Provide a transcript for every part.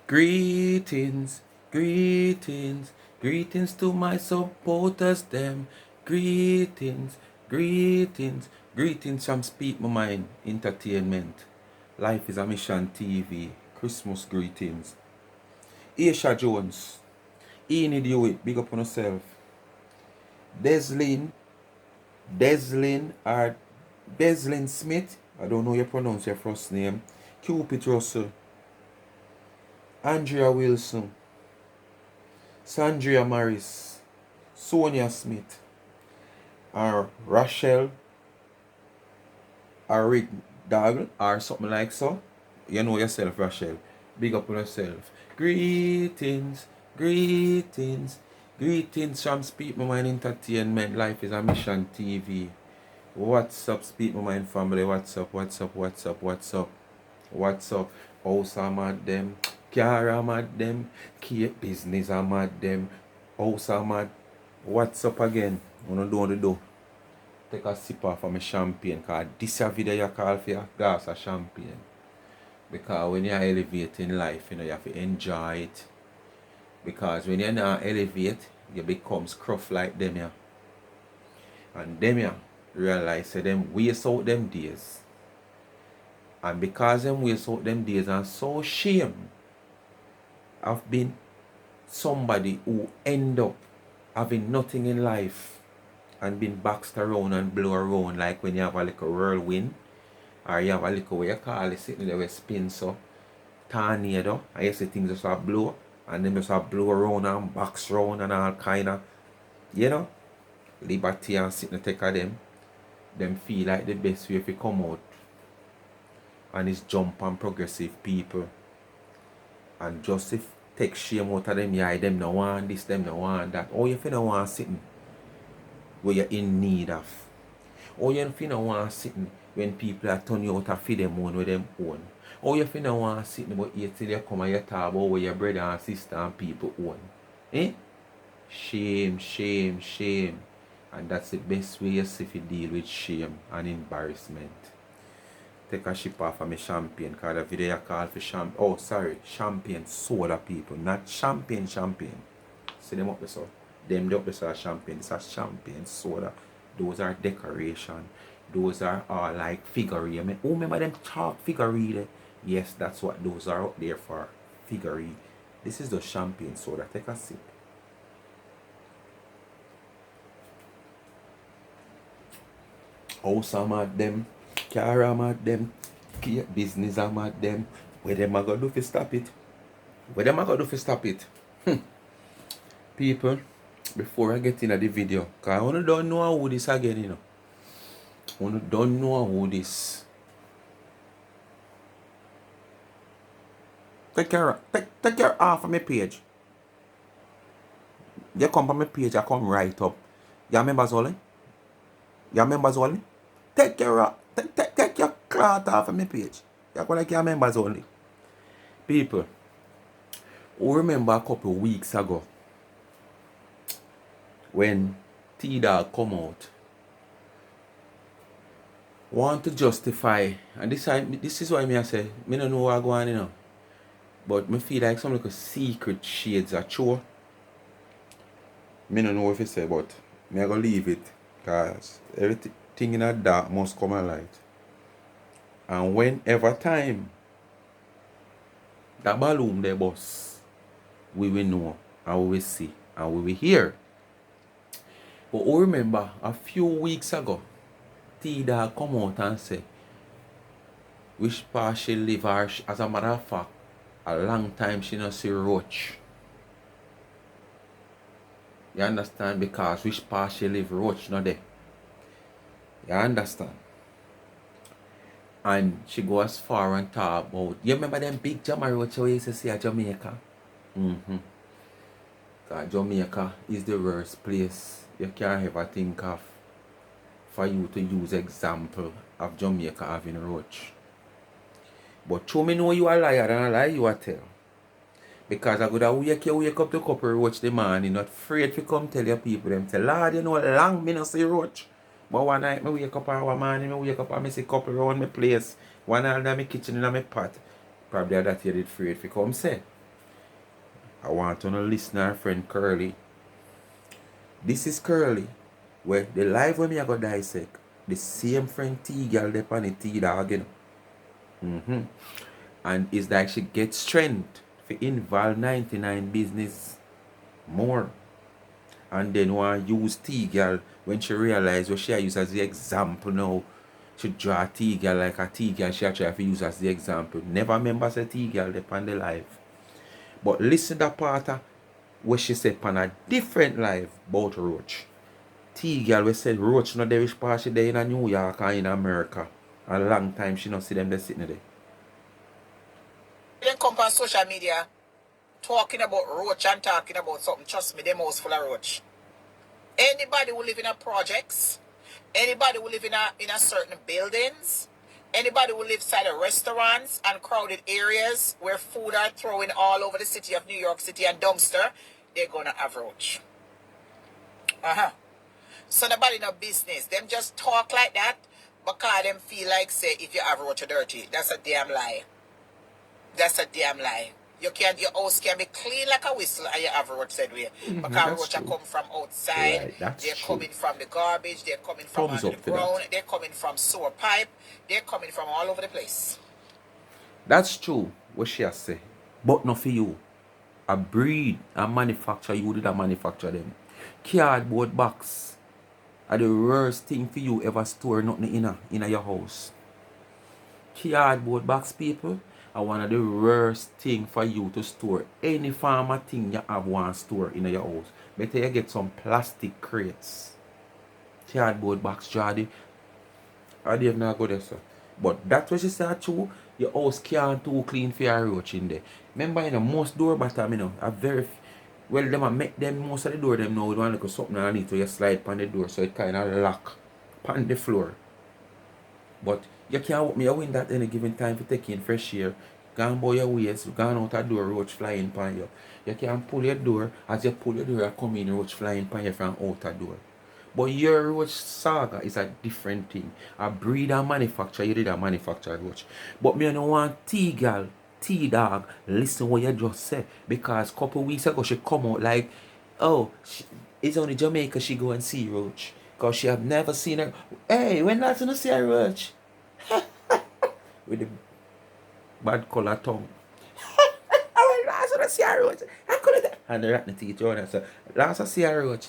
Greetings, greetings, greetings to my supporters, them. Greetings, greetings, greetings from Speak My Mind Entertainment. Life is a Mission TV. Christmas greetings. Aisha Jones. Enid Hewitt, big up on yourself. Deslin, Deslin Smith. I don't know how you pronounce your first name. Cupid Russell. Andrea Wilson. Sandria Morris, Sonia Smith, or Rachel or Daggle or something like so. You know yourself, Rachel. Big up on yourself. Greetings, greetings, greetings from Speak My Mind Entertainment. Life is a Mission TV. What's up, Speak My Mind family? What's up, what's up, what's up, what's up? What's up? House I'm at them. Car I'm at them. Cake business I'm at them. House I'm at. What's up again? Wanna do? Take a sip off of my champagne. Cause this a video you call for your glass of champagne. Because when you're elevating life, you have to enjoy it. Because when you're not elevate, you become scruff like them here. And them here realize that them waste out them days. And because them waste out them days and so shame of being somebody who end up having nothing in life and being boxed around and blow around like when you have a little whirlwind or you have a little, what you call it, sitting there with spin so tornado and you see things just a blow and them just a blow around and box around and all kind of, liberty and sitting take of them feel like the best way if you come out and it's jump on progressive people and just if take shame out of them, them no want this, them no want that. Or if you no want sitting where you're in need of. Or if you no want sitting when people are turning you out to feed them own with them own. Or if you no want sitting but you till you come and you talk about where your brother and sister and people own. Shame, shame, shame. And that's the best way you see if you deal with shame and embarrassment. Take a sip off of my champagne because the video I call for champagne soda people, not champagne. See them up there so. Them up there are champagne. This is champagne soda. Those are decoration. Those are all like figurine. Oh, remember them chalk figurine? Yes, that's what those are out there for. Figurine. This is the champagne soda. Take a sip. House I'm at them. Car I'm at them. Business I'm at them. Where them I gonna do to stop it? People, before I get into the video, because I don't know who this again, I don't know who this. Take care off of my page. You come on my page, I come right up. You members only? Take your cloth off of my page. You're going like your members only. People, who remember a couple of weeks ago when T-Dog come out, want to justify, and this is why I say, I don't know what going on, but I feel like some like secret shades are true. I don't know if you say, but I'm going to leave it because everything in the dark must come alight. And whenever time that balloon they bust, we will know and we will see and we will hear. But I remember a few weeks ago, T-Dog come out and say which part she live or as a matter of fact, a long time she not see roach. You understand? Because which part she live roach not there. You understand? And she go as far and talk about, you remember them big Jama roach we used to see at Jamaica? Because Jamaica is the worst place you can ever think of for you to use example of Jamaica having roach. But show me know you a liar and a lie you a tell. Because I could have wake up to couple roach the morning, not afraid to come tell your people them say, Lord, you know long me not see roach. But one night I wake up one morning, I wake up and I see couple around my place. One night in my kitchen in my pot. Probably that you did afraid to come say. I want to listen to our friend Curly. This is Curly, where the live when me I go dissect, the same friend T girl they on the T dog, you know. And it's like she gets strength for involve 99 business more. And then want use T girl when she realize what she use as the example now. She draw T girl like a T girl she try to use as the example. Never remember say T girl they on the live. But listen to that part where she said on a different live about Roach. T girl we said Roach not there which part she there in New York or in America. A long time she not see them there sitting there. Then come on social media talking about Roach and talking about something. Trust me, they're most full of Roach. Anybody who live in a projects, anybody who live in a certain buildings, anybody who lives inside of restaurants and crowded areas where food are throwing all over the city of New York City and dumpster, they're gonna have Roach. So nobody no business. Them just talk like that because them feel like say if you have Roach, you're dirty. That's a damn lie. That's a damn lie. Your house can be clean like a whistle and you have Roach said way. Because Roach are coming from outside. Right, that's they're true. coming from the garbage. They're coming from Thumbs under up the for that. ground. They're coming from sewer pipe. They're coming from all over the place. That's true, what she has say. But not for you. A breed, a manufacturer, you did a manufacture them. Cardboard box are the worst thing for you ever store nothing in your house. Cardboard box, people, are one of the worst thing for you to store any farmer thing you have one store in your house. Better you get some plastic crates. Cardboard box, Jardy. I did not go there, sir. But that's what she said too. Your house can't too clean for your roach in there. Remember, you know, most door bottom, you know, are very well them a make them most of the door them now with one little something underneath where you slide on the door so it kinda lock on the floor. But you can't open your window at any given time for taking fresh air. Gone by your waist, gone out a door, roach flying upon you. You can't pull your door, as you pull your door, you come in, roach flying upon you from out a door. But your roach saga is a different thing. A breed and manufacturer, you did a manufacturer roach. But me don't want T-girl, T-dog, listen what you just said. Because a couple weeks ago she come out like, oh, it's only Jamaica she go and see roach. Because she have never seen her. Hey, when last you see a roach? With the bad color tongue. I went last I see a roach. I couldn't. And the rat teeth on her. So last I see a roach.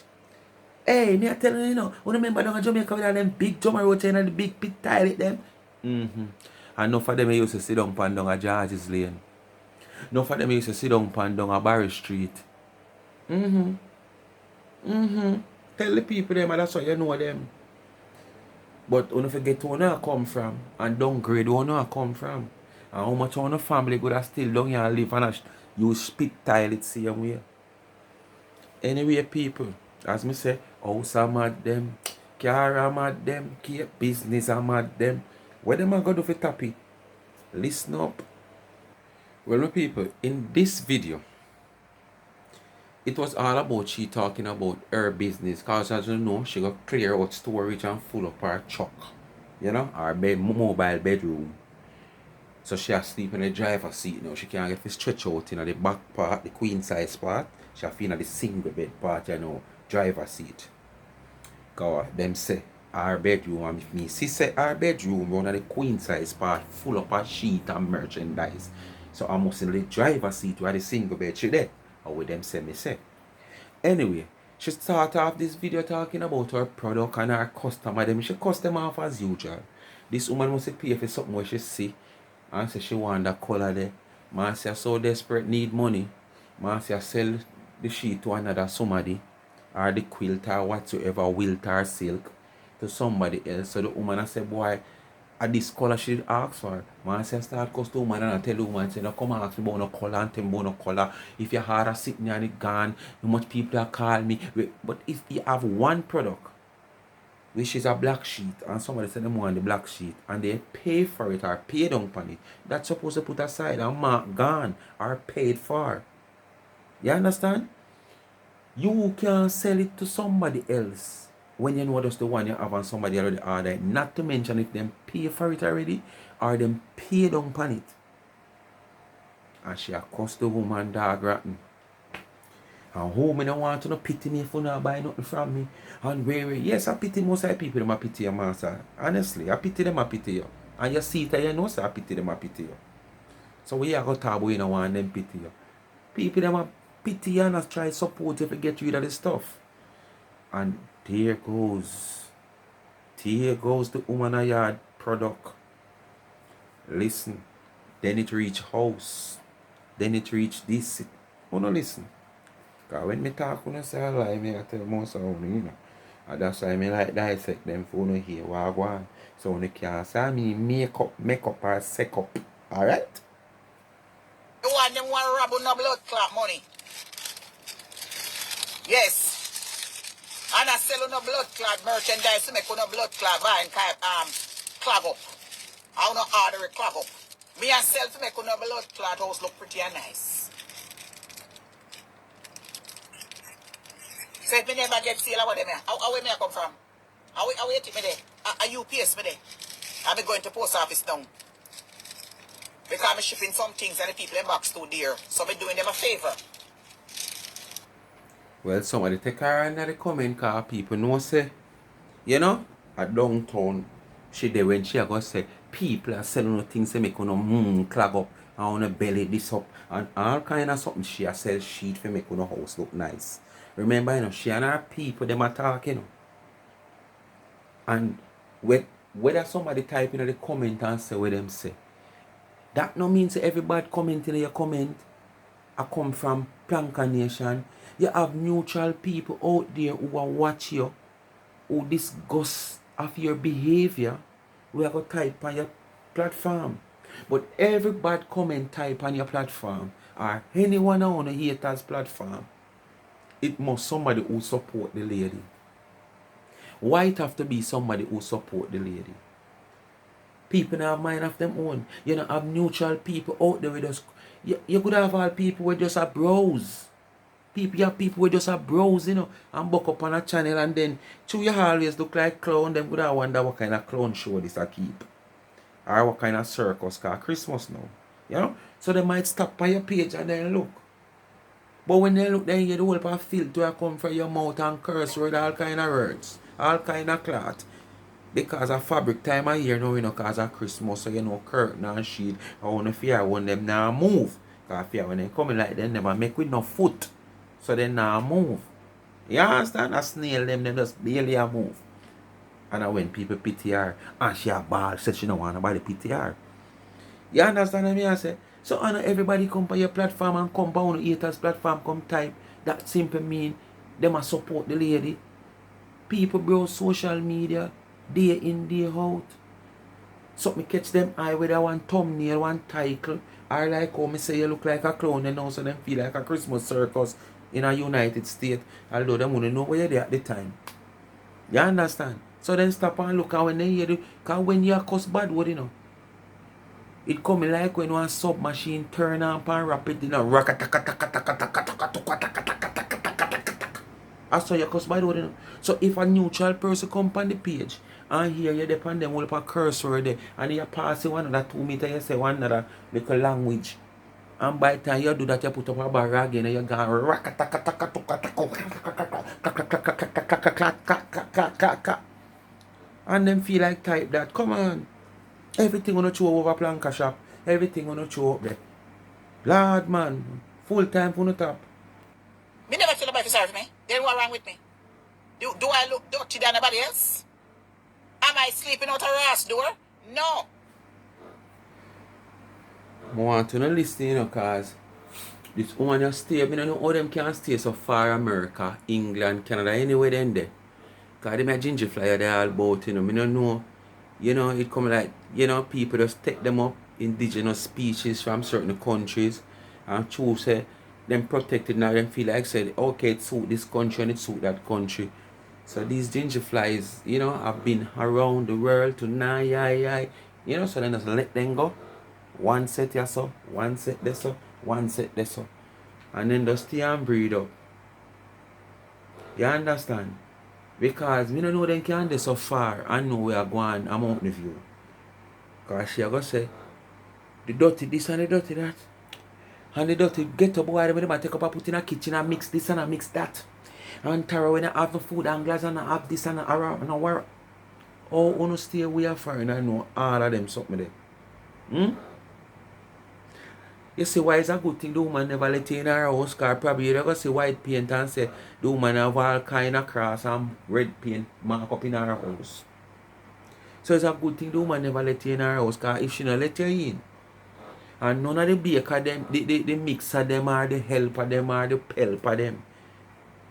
Hey, me I tell you, you know, when remember down in Jamaica with all them big drummer roach and the big pit toilet them? And enough of them used to sit down pan down a George's Lane. Enough of them used to sit down pan down a Barry Street. Tell the people them and that's how you know them. But don't forget where you come from and downgrade where you come from. And how much of your family could have still down here and live and use spit toilet same way. Anyway, people, as me say, house are mad them, car are mad them, business are mad them. What them are going to do for tappy? Listen up. Well, my people, in this video, it was all about she talking about her business. Because as you know, she got clear out storage and full up her truck. You know, her mobile bedroom. So she has sleep in the driver's seat now. She can't get to stretch out in the back part, the queen size part. She have in the single bed part, you know, driver's seat. Because them say our bedroom, and if me see say our bedroom, one of the queen size part full up of sheet and merchandise. So I must in the driver's seat where the single bed she there. Or with them say me say. Anyway, she started off this video talking about her product and her customer. Them she cuss them off as usual. This woman must pay for something where she see. And say she want that color there. Marcia so desperate need money. Marcia sell the sheet to another somebody. Or the quilt or whatsoever, wilt or silk to somebody else. So the woman say, boy, at this color she ask for. Marcia start cuss the woman and I tell the woman, say, no come ask me about no color and tell me about no color. If your heart are sitting and it gone, how much people are call me. But if you have one product, which is a black sheet, and somebody said them want the black sheet, and they pay for it or pay down on it, that's supposed to put aside and mark gone or paid for. You understand? You can sell it to somebody else when you know that's the one you have and somebody already ordered. Not to mention if them pay for it already or them pay down on it. And she a cost the woman dog rotten. And who me no want to no pity me for not buy nothing from me. And where, yes, I pity most of the people, them I pity you, master. Honestly, I pity them, I pity you. And you see it, you know, so I pity them, I pity you. So we are going to talk about you know, want them pity you. People, them a pity you and a try support you to get rid of the stuff. And there goes the woman a yard product. Listen. Then it reach house. Then it reach this. Oh no, listen. Because when me talk, when I say a lie, me I tell most of you, you know. And that's why I like dissect them for you hear what I want. So you can't say me make up or set up. Alright? The one them want rob no blood clot money. Yes. And I sell no blood clot merchandise to make no blood clot and clog up. I wanna order a clog up. Me I sell to make no blood clot house look pretty and nice. So if me never get sale, what them here? How where me I come from? How you take me there? Are UPS me there? I be going to post office now. Because I'm shipping some things and the people in box too dear. So I'm doing them a favor. Well, somebody take her in the comment because people know say, you know, at downtown, she there when she go say, people are selling no things to make on clog up and on a belly this up and all kind of something she a sell sheet for make on house look nice. Remember, you know, she and her people them are talking, you know. And whether somebody type in the comment and say what them say, that no means everybody comment in your comment I come from Planka Nation. You have neutral people out there who are watch you, who disgust of your behavior. We are going to type on your platform. But every bad comment type on your platform or anyone on a haters platform, it must somebody who support the lady. Why it have to be somebody who support the lady? People have mind of them own. You know, have neutral people out there with us. You could have all people who just a browse. You have people who just a browse, you know, and buck up on a channel and then you always look like clown. Them would have wonder what kind of clown show this I keep. Or what kind of circus car Christmas now. You know? So they might stop by your page and then look. But when they look, then you hear the whole of filter come from your mouth and curse word, all kind of words, all kind of cloth. Because of fabric time of year now, you know, because of Christmas, so you know, curtain and sheet, I want to fear when them now move. Because I fear when they come in like them, never make with no foot. So they now move. You understand? A snail them just barely a move. And when people pity her, and she a ball, said she don't want nobody pity her. You understand what I say? So I know everybody come on your platform and come on the haters platform, come type. That simply mean they must support the lady. People browse social media day in, day out. So me catch them eye whether one thumbnail, one title, or like how me say you look like a clown and now so them feel like a Christmas circus in a United States, although them wouldn't know where you're there at the time. You understand? So then stop and look, and when they hear the, because when you cuss bad word, you know, it come like when one submachine turn up and rapid, you know, I saw your cuss bad word, you know. So if a neutral person come on the page and hear you depend them will up a curse word there and you pass one another 2 meters, you say one another little language. And by the time you do that, you put up a bar again and you go and then feel like type that. Come on. Everything on the show over Planka shop. Everything on the show up there. Lord man. Full time for the top. Me never feel nobody sorry for me. Then what wrong with me? Do I look dirty than anybody else? Am I sleeping out a Ross door? No. I want to listen, you know, because this woman just stay. I don't know how them can stay so far America, England, Canada, anywhere then there. Because them a ginger flyer they all about, you know. I don't know. You know, it come like, you know, people just take them up, indigenous species from certain countries and choose say them protected now, them feel like said, okay, it suit this country and it suit that country. So these ginger flies, you know, have been around the world to now, you know, so then just let them go. One set here so, one set there so, one set there so. And then just stay and breed up. You understand? Because we don't know them can do so far and know we are going a mountain view. Because she are going to say, the dirty this and the dirty that. And the dirty ghetto boy, them take up and put in a kitchen and mix this and mix that. And Tara when I have the food and glass and I have this and I work. Oh, wanna stay away from and I know all of them something there. You see why it's a good thing the woman never let you in her house, because probably you're going to see white paint and say the woman have all kind of cross and red paint mark up in her house. So it's a good thing the woman never let you in her house, because if she not let you in, and none of the baker them, the mixer them or the helper them or the helper them,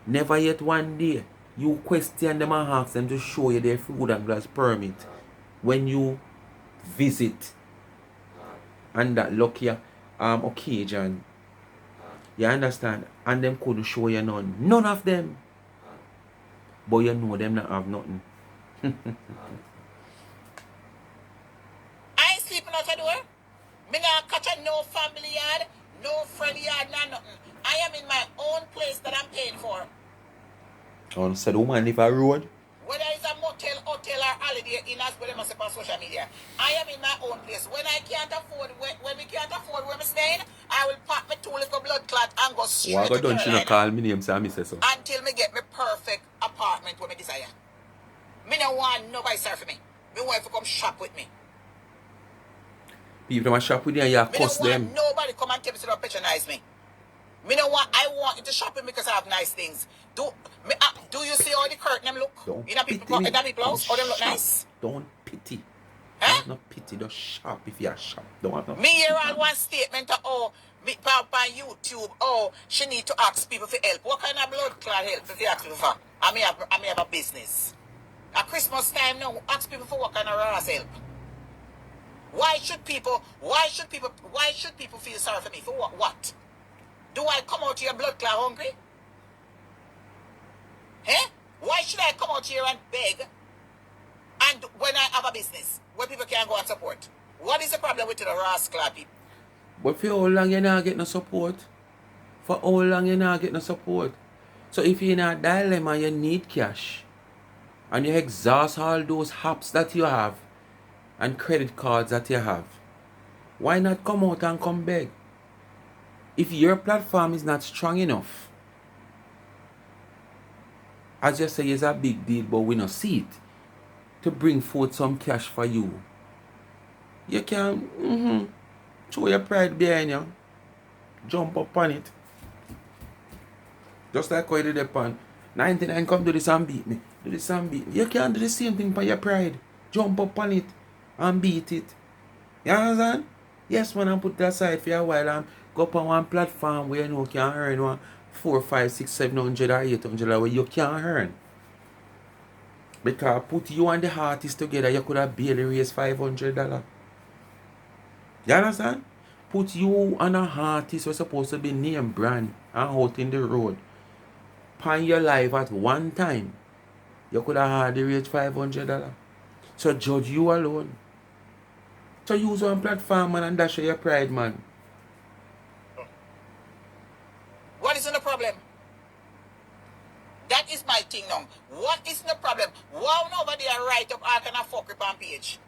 never yet one day you question them and ask them to show you their food and glass permit when you visit and that lucky occasion. You understand? And them couldn't show you none. None of them. But you know them not have nothing. I ain't sleeping out the door. Me not catch a no family yard, no friend yard, nothing. I am in my own place that I'm paying for. Oh, so the woman live a road? Whether it's a motel, hotel, or holiday in as well, must on social media. I am in my own place. When I can't afford, when we can't afford where I'm staying, I will pack my 2 little blood clot and go straight to Don't she not Carolina call me name, so I say so. until me get my perfect apartment where me desire. Me no want nobody serve for me. Me want to come shop with me. People that shop with you and you Me cuss don't them. want nobody come and tell me to patronize me. I want you to shop with me because I have nice things. Do you see how the curtain them look? Don't In a pity people me. house? How them look Shop. nice? Don't pity. Huh? Don't pity, just shop if you are shop. Don't have no Me hear all one statement of me pop on YouTube, she need to ask people for help. What kind of blood clot help if you ask people for? I may have a business. At Christmas time now, ask people for what kind of raw help. Why should people feel sorry for me? For what? Do I come out here blood clot hungry? Eh? Why should I come out here and beg? And when I have a business where people can go and support, what is the problem with the rascal people? But for how long you not get no support? For how long you not get no support? So if you're in a dilemma, you need cash, and you exhaust all those apps that you have and credit cards that you have, why not come out and come beg? If your platform is not strong enough, as you say, it's a big deal, but we don't see it, to bring forth some cash for you, you can throw your pride behind you, jump up on it. Just like how you did upon 99 come do this and beat me. Do this and beat me. You can do the same thing for your pride. Jump up on it and beat it. You understand? Yes, man, and put that aside for a while and go up on one platform where you know you can earn one 4, 5, 6, 700 or 800 where you can earn. Because put you and the artist together, you could have barely raised $500. You understand? Put you and an artist who are supposed to be name brand and out in the road. Pan your life at one time, you could have hardly raised $500. So judge you alone. So use one platform, man, and dash your pride, man. What is the problem? That is my thing now. What is the problem? Why nobody write up all kind of fuckery on page?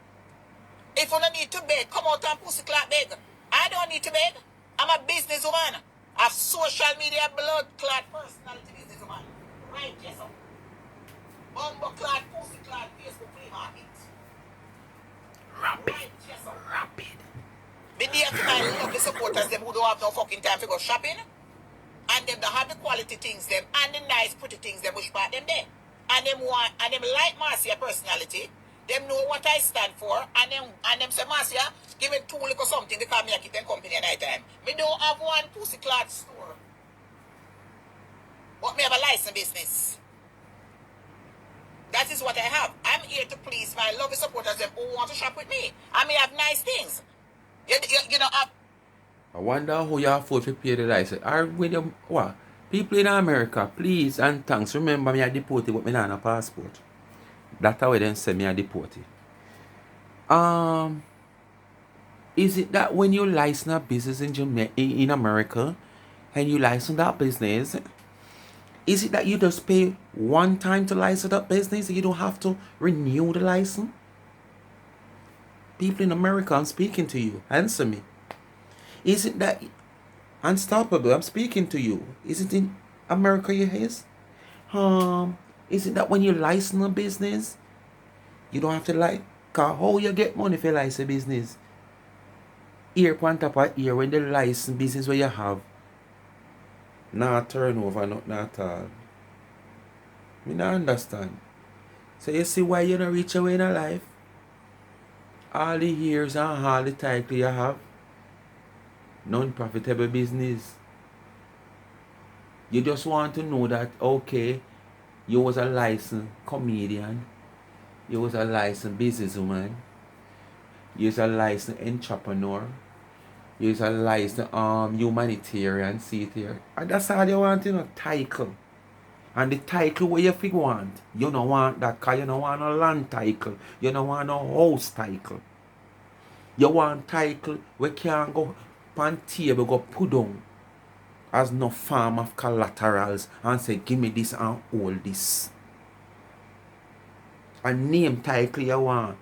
If you don't need to beg, come out and pussy clot beg. I don't need to beg. I'm a businesswoman. A social media blood clot personality businesswoman. Right, yes, sir. Bumbo clot, pussy clot, Facebook flea market. Rapid. Right, yes, sir. Rapid. Me there to my lovely supporters, them who don't have no fucking time to go shopping. And them that have the quality things, them, and the nice, pretty things, them which part them there. And them like Marcia personality. Them know what I stand for, and them say, Marcia, give me 2 little something because me a keep them company at night time. Me don't have one pussy clot store. But me have a license business. That is what I have. I'm here to please my lovely supporters, them who want to shop with me. I may have nice things. You know, I wonder how you afford to pay the license. Or when you, what? People in America, please and thanks. Remember me a deported but me not have a passport. That's how they say me a deported. Is it that when you license a business in America and you license that business, is it that you just pay one time to license that business and you don't have to renew the license? People in America, I'm speaking to you. Answer me. Is it that Unstoppable. I'm speaking to you. Isn't in America you is? Isn't that when you license a business, you don't have to like, cause how you get money for license a business? Here on top of here when the license business where you have, not turnover, not at all. Me not understand. So you see why you don't reach away in a life? All the years and all the title you have, non-profitable business. You just want to know that, okay, you was a licensed comedian, you was a licensed businesswoman, you was a licensed entrepreneur, you was a licensed humanitarian, see it here. And that's all you want, title. And the title where you figure want, you don't want that because you don't want a land title, you don't want a house title. You want title where can go pan table go put down as no form of collaterals and say give me this and all this. A name title you want.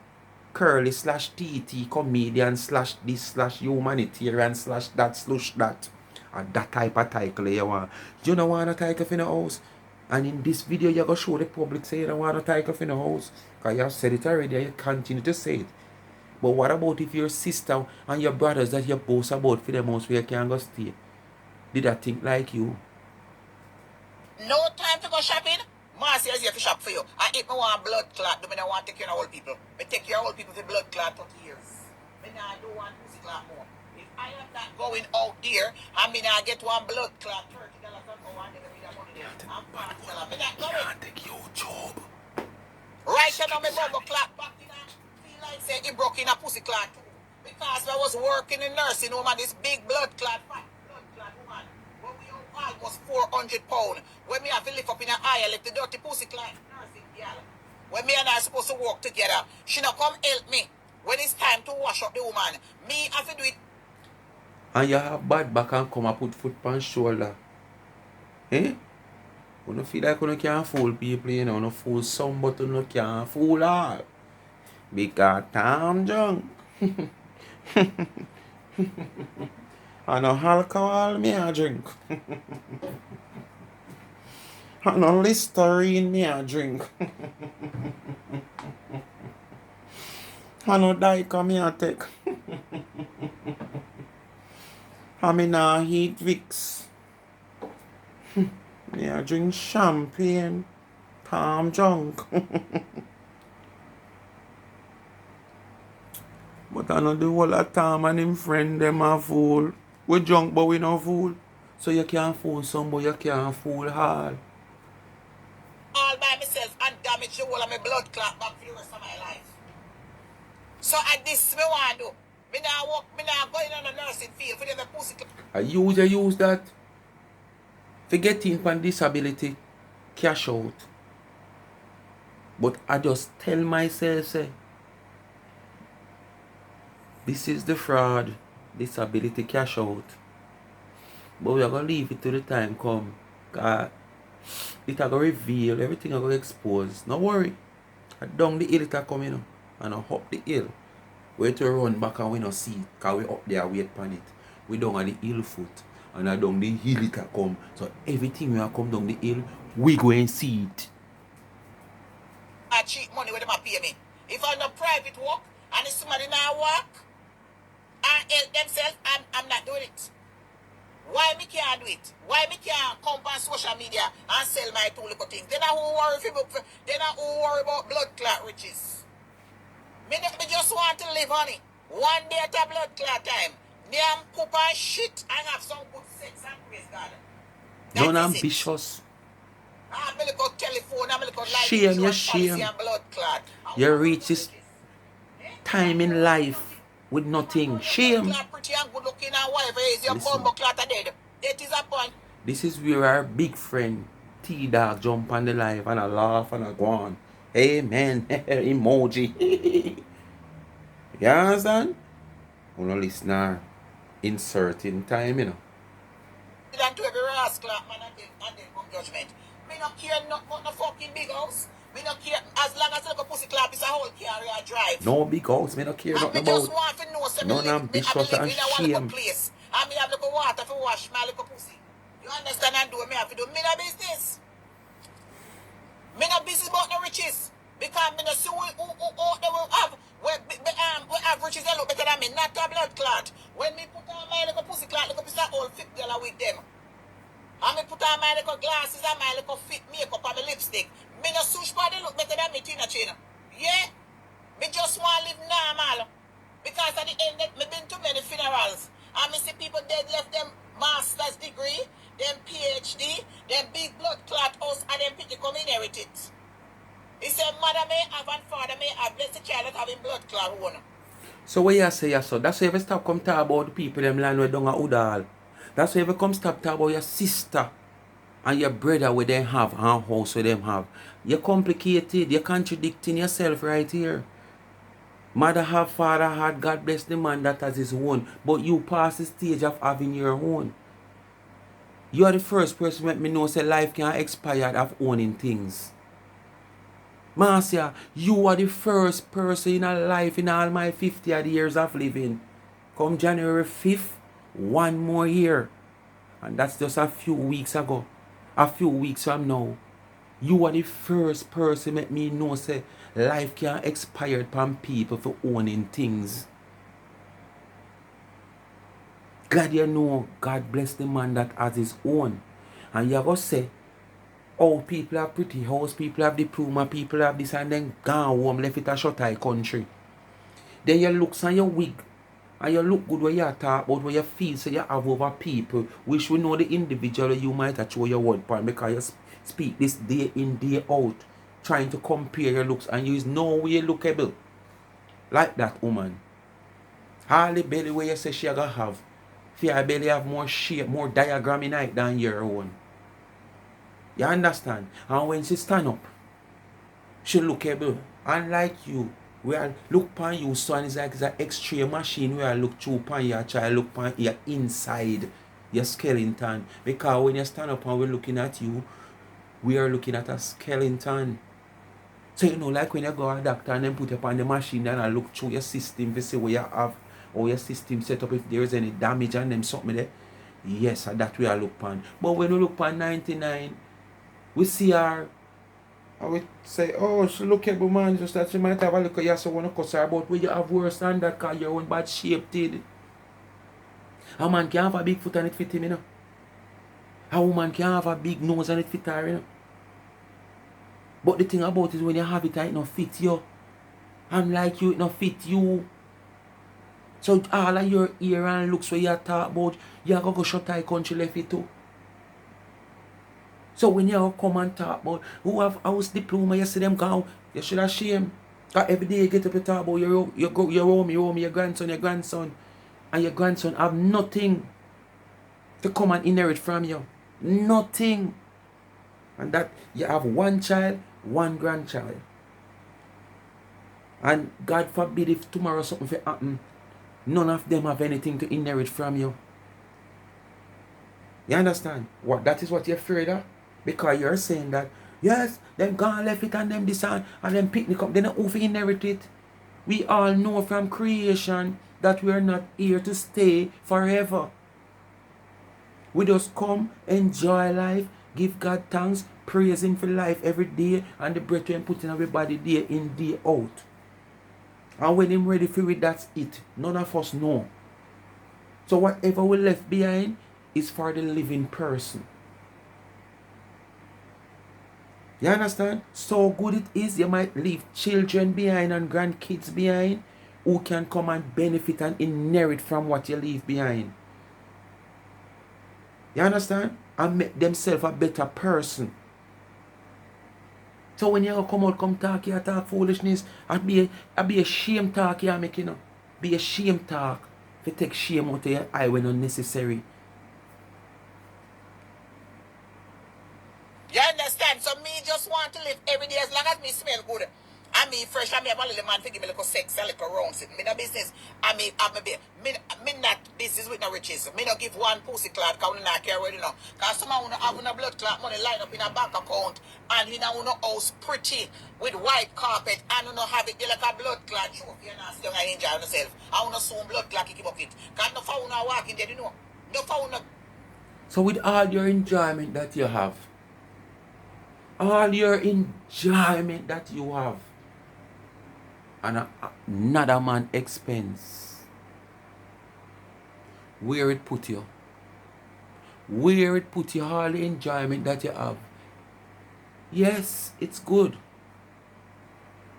Curly slash TT comedian slash this slash humanitarian slash that slush that. And that type of title you want. You don't want a title for the house. And in this video you're going to show the public say you don't want a title for the house. Because you have said it already and you continue to say it. But what about if your sister and your brothers that you boast about for them house where you can go stay? Did I think like you? No time to go shopping. Marcia is here to shop for you. And if I want blood clot, do me not want to take care of old people. I take care of old people for blood clot 30 years. Me now don't want pussy clot more. If I am not going out there, and me now get one blood clot, $30 for one day, me that money there. I'm $40. Me not going. Can't take your job. Right now, me go clot back in a feel like say he broke in a pussy clot too. Because I was working in nursing home and this big blood clot woman. When we almost 400 pounds. When me have to lift up in an aisle like the dirty pussy clot nursing girl. When me and I supposed to work together, she not come help me. When it's time to wash up the woman, me have to do it. And you have bad back and come and put foot on shoulder. Eh? You don't feel like you can't fool people, you know, you fool some, but you can't fool all. Because I'm drunk. And no alcohol me a drink. And no Listerine me a drink. And no Dica me a take. And me nah eat Vicks. Me a drink champagne. Palm drunk. But I know the whole of time and him friend them a fool. We drunk but we no fool. So you can't fool some but you can't fool all. All by myself and damage the whole of my blood clot back for the rest of my life. So at this me want to do. Me now walk, me now going on the nursing field for them pussy clot. I use that. Forgetting from disability cash out. But I just tell myself say this is the fraud, disability cash out. But we are going to leave it till the time come. Because it are going to reveal, everything are going to expose. No worry. I down the hill it are coming. And I up the hill. We to run back and we not see it. Because we up there wait upon it. We down on the hill foot. And I down the hill it are come. So everything we are come down the hill, we go and see it. I cheat money with them a pay me. If I'm not private work and if somebody now work and help themselves, I'm not doing it. Why me can't do it? Why me can't come on social media and sell my two little things? Then I who worry about blood clot riches. Me just want to live on it. One day at a blood clot time. Me am cook and shit and have some good sex and praise God. Don't ambitious. I'm going to go telephone, I'm going to go life Shame, you insurance shame. policy and blood clot. You reach this time in life with nothing. Shame. Pretty and good looking and whatever is your bumbo clot are dead. That is a point. This is where our big friend T-Dog jump on the live and I laugh and I go on. Amen. Emoji. You understand? Only listener inserting time, you know. Than to every rascal man and then come judgment. Me not care not no fucking big house. Me not care as long as the pussy clap is a whole carrier drive. No big house, me not care nothing me just about. want to know so None ambitious and shame. place. And me have little water to wash my little pussy. You understand and do what me have to do? Me no business. Me no business about no riches. Because me no see who they will have. We have riches that look better than me. Not a blood clot. When me put on my little pussy clot, little piece of old $50 with them. And me put on my little glasses and my little fit makeup and my lipstick. Me no sush body look better than me, Tina China. Yeah? Me just want to live normal. Because at the end, me been to many funerals. And me see people dead left them master's degree, them PhD, them big blood clot house, and them people come inherit it. He said, mother may have and father may have, bless the child that having blood clot one. So what you say, so that's why you stop come talk about the people them land where down a Udall. That's why you come stop talk about your sister and your brother where they have and house where them have. You're complicated, you're contradicting yourself right here. Mother have, father had, God bless the man that has his own. But you pass the stage of having your own. You are the first person to let me know say life can expire of owning things. Marcia, you are the first person in a life in all my 50 years of living. Come January 5th, one more year. And that's just a few weeks ago. A few weeks from now. You are the first person let me know say life can expire upon people for owning things. Glad you know God bless the man that has his own. And you go say, oh, people have pretty house, people have diploma, people have this, and then gone home, left it a shut eye country. Then you look on your wig, and you look good where you talk about where you feel so you have over people, which we know the individual you might have show your word upon because you speak this day in, day out, trying to compare your looks, and you is no way lookable. Like that woman. All the belly where you say she gonna have, fear belly have more shape, more diagram in it than your own. You understand? And when she stand up, she lookable. Unlike you, we are look upon you, son, is like an X-ray machine where I look through upon you, try look upon your inside, your skeleton. Because when you stand up and we're looking at you, we are looking at a skeleton. So you know, like when you go to a doctor and then put up on the machine and I look through your system to see what you have, or your system set up if there is any damage and them something there. Yes, that we are look upon. But when we look upon 99, we see her, and we say, oh, she lookable man, just that she might have a look at you, so want to cuss her about where you have worse than that because you're in bad shape, did. A man can have a big foot and it fit him, you know. A woman can have a big nose and it fit her, you know. But the thing about it is when you have it and it not fit you. And like you, it not fit you. So all of your ear and looks where you talk about, you go shut eye country left it too. So when you come and talk about who have house diploma, you see them go, you should have shame. Because every day you get up and talk about your grandson, and your grandson have nothing to come and inherit from you. Nothing. And that you have one child, one grandchild. And God forbid if tomorrow something will happen, none of them have anything to inherit from you. You understand? What that is what you're afraid of? Because you're saying that, yes, them gone left it and them this and them picnic up, they don't who inherit it. We all know from creation that we are not here to stay forever. We just come, enjoy life, give God thanks, praise Him for life every day, and the breath we put in everybody day in, day out. And when Him ready for it, that's it. None of us know. So whatever we left behind is for the living person. You understand? So good it is, you might leave children behind and grandkids behind who can come and benefit and inherit from what you leave behind. You understand? And make themselves a better person. So when you come out, come talk, you talk foolishness, I be a shame talk you make, you know. Be a shame talk. If you take shame out of your eye when unnecessary. You understand? So me just want to live every day as long as me smell good. And me fresh, and me have a little man to give me a little sex, a little round. Me no business. And me not business with no riches. Me no give one pussy clot because we not care where you know. Because someone who have a blood clot money line up in a bank account and he now no house pretty with white carpet and you know have it like a blood clot show. You're not still enjoy yourself. I want to soon blood clot keep up it. Because no for you walking there, you know. So with all your enjoyment that you have, all your enjoyment that you have, and another man expense, where it put you? Where it put you, all the enjoyment that you have. Yes, it's good.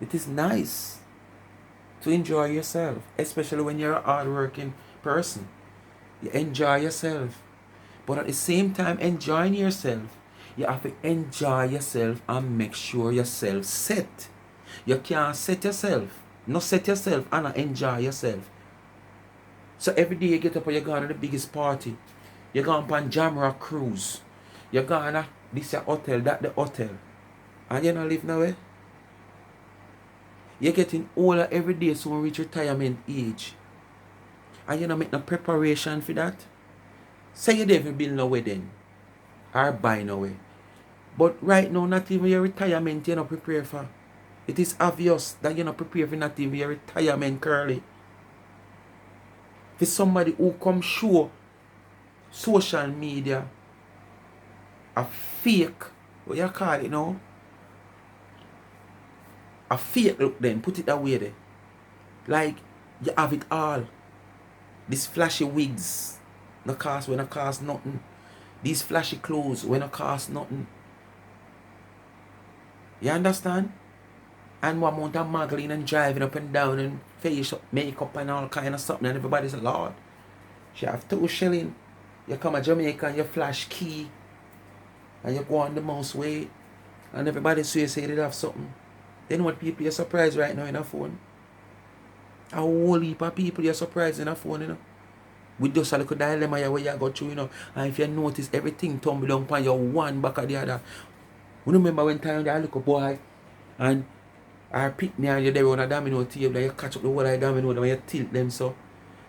It is nice to enjoy yourself, especially when you're a hard-working person. You enjoy yourself. But at the same time, enjoying yourself, you have to enjoy yourself and make sure yourself set. You can't set yourself. Not set yourself and not enjoy yourself. So every day you get up and you go to the biggest party. You go on Jamrock cruise. You go on this hotel, that the hotel. And you not live nowhere. You're getting older every day so you reach retirement age. And you not make no preparation for that. Say you never build no wedding. Or buy no way. But right now, not even your retirement you're not prepared for. It is obvious that you're not prepared for not even your retirement, Curly. For somebody who come show social media a fake, what you call it now? A fake look then, put it away there. Like, you have it all. These flashy wigs, no cost when no cost nothing. These flashy clothes when no cost nothing. You understand? And one amount of muggling and driving up and down and face up, makeup and all kind of something, and everybody's a Lord. She have 2 shilling. You come to Jamaica and you flash key and you go on the mouse way and everybody say they have something. Then what people you're surprised right now in a phone? A whole heap of people you're surprised in a phone, you know. With just a little dilemma where you go through, you know. And if you notice everything tumble down upon your one back of the other. You remember when time that little boy and I pick me and you're there on a domino table and you catch up the whole of the domino and you tilt them so.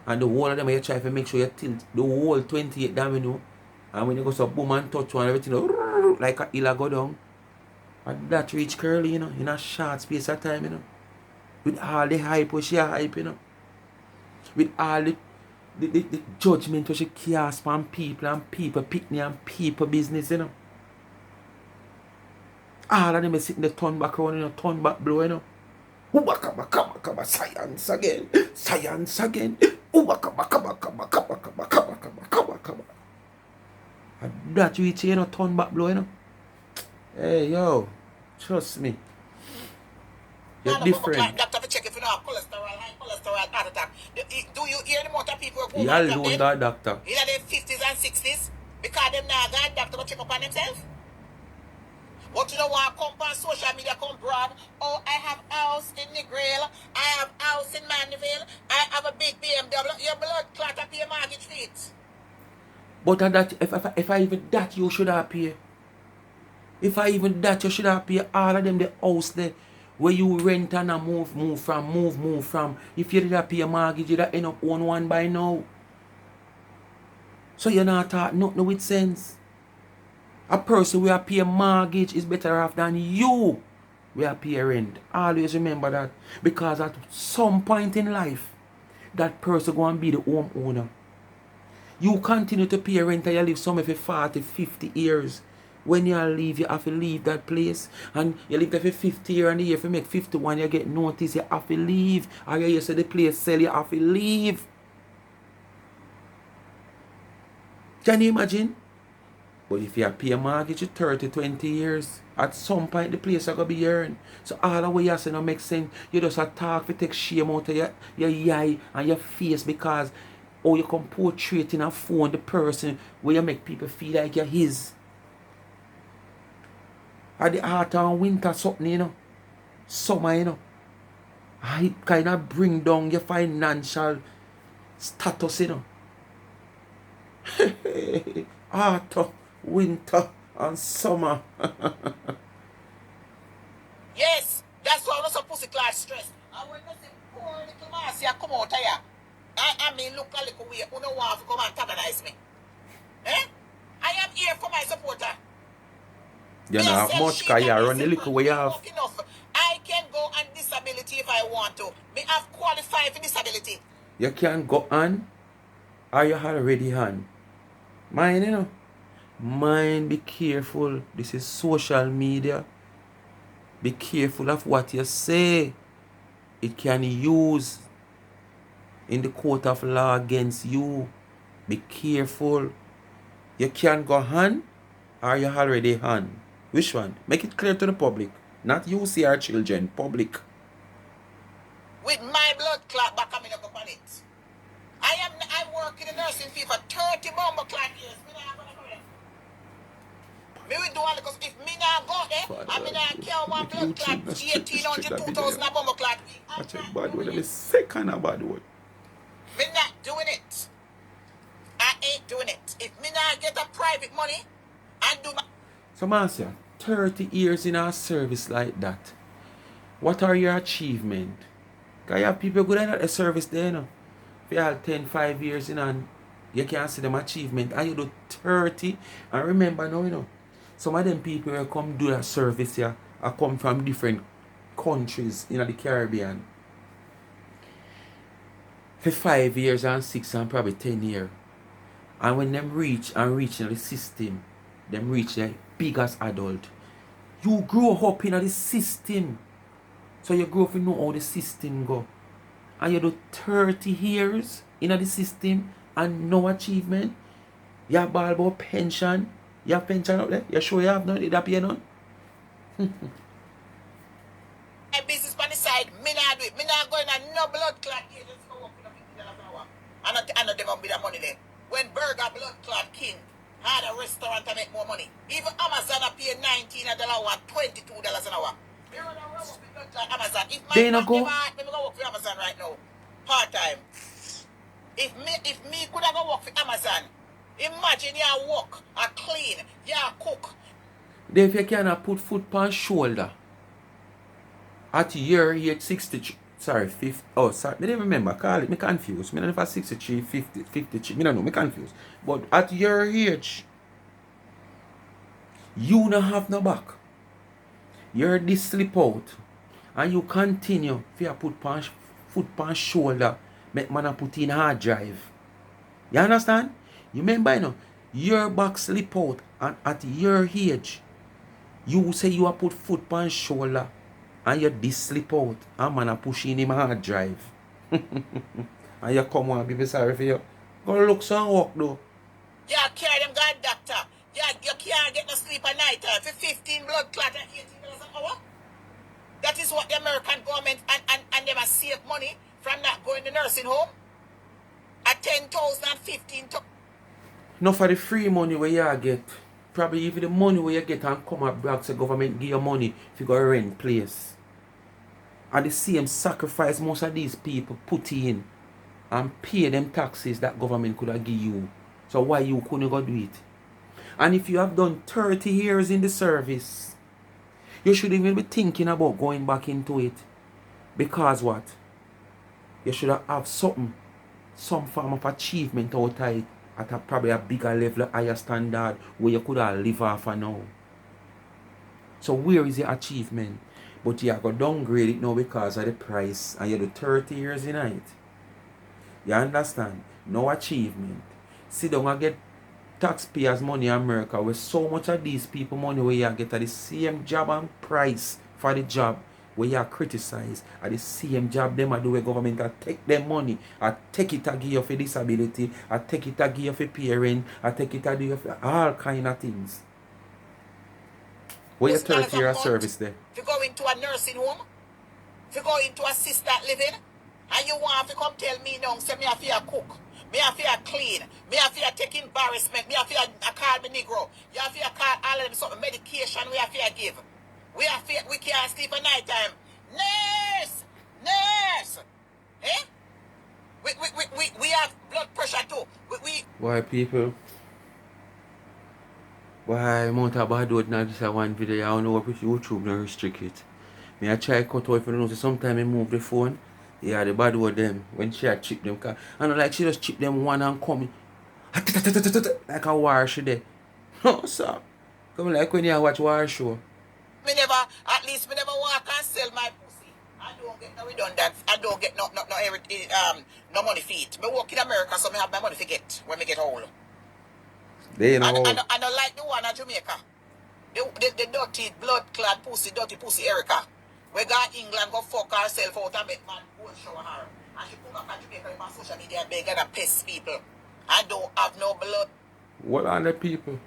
And the whole of them you try to make sure you tilt the whole 28 domino. And when you go so boom and touch one, everything like a hill go down. And that reach Curly, you know, in a short space of time, you know. With all the hype what she hype, you know. With all the judgment what she cast on people and people picnic and people business, you know. All of them is sitting there turn back around, you know, turn back blow, you know. Ubakabakabakaba, science again, science again. Ubakabakabakabakabakabakabakabakabakaba. And that reach, you know, turn back blow, you know. Hey, yo, trust me. You're different. Like doctor to check if you know cholesterol, high cholesterol, heart attack. Do you hear the amount of people who go You alone got doctor. in their 50s and 60s because them now got doctor to check up on themselves? But you know what? Come on social media, come broad. Oh, I have house in Negril. I have house in Mandeville. I have a big BMW. Your blood clot up your mortgage feet. But that, if I even that you should have pay. If I even that you should have pay all of them the house there where you rent and move from. If you did have pay a mortgage, you'd end up on one by now. So you're not taught nothing with sense. A person who pay a mortgage is better off than you who pay rent. Always remember that. Because at some point in life, that person going to be the homeowner. You continue to pay rent and you live somewhere for 40, 50 years. When you leave, you have to leave that place. And you live there for 50 years and the year if you make 51, you get notice, you have to leave. Or you say the place sell, you have to leave. Can you imagine? But if you pay a mortgage for 30, 20 years, at some point the place are going to be earned. So all the way you say no make sense. You just talk to take shame out of your eye and your face because you can portray in a phone the person where you make people feel like you're his. At the heart of winter something, you know. Summer, you know. It kind of bring down your financial status, you know. Autumn, winter, and summer. Yes, that's why I'm not supposed to class stress. And when you see poor little Marcia come out here, I mean look a little weird. You don't want to come and antagonize me. Eh? I am here for my supporter. You don't have much because you run the little way you have. I can go on disability if I want to. Me have qualified for disability. You can go on or you already on. Mind, you know. Mind, be careful. This is social media. Be careful of what you say. It can use in the court of law against you. Be careful. You can go hand or you already hand. Which one? Make it clear to the public. Not you see our children. Public. With my blood clot back coming up on it. I work in the nursing field for 30 bomber clot years. Me not gonna go there. Me will do all because if me not go there, I mean I care one blood clot 1800, 2000 bomber clot. Watch a bad word. I'm second a bad word. Me not doing it. I ain't doing it. If me not get a private money and do my... So Marcia, 30 years in our service like that. What are your achievements? Because you have people good at the service there, you know. If you have 10, 5 years in and you can't see them achievement. And you do 30. And remember now, you know, some of them people who come do that service here are come from different countries in the Caribbean. For 5 years and 6 and probably 10 years. And when them reach in the system, them reach the biggest adult. You grow up in the system. So you grow up to know how the system go. And you do 30 years in the system and no achievement. You have all about pension. You have pension out there. You sure you have none? Did that pay none? My business on the side, me not do it. Me not going on no blood clot agents for work for $50 an hour. I know them gonna be that money there. When Burger Blood Clot King had a restaurant to make more money. Even Amazon are paying $19 an hour, $22 an hour. Me run a row with blood clot Amazon. If my They no bank go. never ask me to go work for Amazon right now, part time. If me could have go work for Amazon, imagine you work, you clean, you cook. If you cannot put foot on shoulder at your age 63, sorry, 50, oh, sorry, I don't remember, call it, me confused. Me never 63, 50, 53, me don't know, me confused. But at your age, you don't have no back. You're this slip out. And you continue if you put foot on shoulder, make man put in hard drive. You understand? You remember, you know, your back slip out and at your age, you say you put foot on shoulder and you this slip out and man push in him hard drive. And you come on, people sorry for you. Go look some work though. You carry them guy doctor. You can't get no sleep at night time for 15 blood clot at $18 an hour. That is what the American government and them save money from not going to nursing home. At 10,000 and 15,000. Not for the free money where you get. Probably even the money where you get and come up back to government give you money if you go rent place. And the same sacrifice most of these people put in and pay them taxes that government could have give you. So why you couldn't go do it? And if you have done 30 years in the service, you should even be thinking about going back into it. Because what? You should have something, some form of achievement out of it at probably a bigger level, a higher standard where you could have live off of now. So where is your achievement? But you have got downgrade it now because of the price and you do 30 years in it. You understand? No achievement. Sit down and get taxpayers' money in America where so much of these people money where you get at the same job and price for the job where you criticize at the same job them do where government I take them money, I take it to give you for disability, I take it to give you for parent, I take it to give you for all kind of things. Where you 30 years of service there? If you go into a nursing home, if you go into assisted living, and you want to come tell me now, say me have to cook, me have to clean, me have to take embarrassment, me have to call me Negro, you have to call all of them something medication we have to give. We can't sleep at night time. Nurse! Eh? We have blood pressure too. Why people? Why amount of bad word now this one video? I don't know if YouTube don't restrict it. Me I try cut off, you know, so sometimes I move the phone. Yeah, the bad word them when she chip them. I don't like she just chip them one and come like a war she there. No, sir. Come like when you watch war show. At least me never walk and sell my pussy. I don't get no redundant. I don't get no money for it. Me work in America, so me have my money to get when me get old. They And know. I don't like the one in Jamaica. The dirty, blood-clad pussy, dirty pussy Erica. We got England go fuck herself out and make man go show her. And she come back to Jamaica on social media and beg and piss people. I don't have no blood. Hold on the people.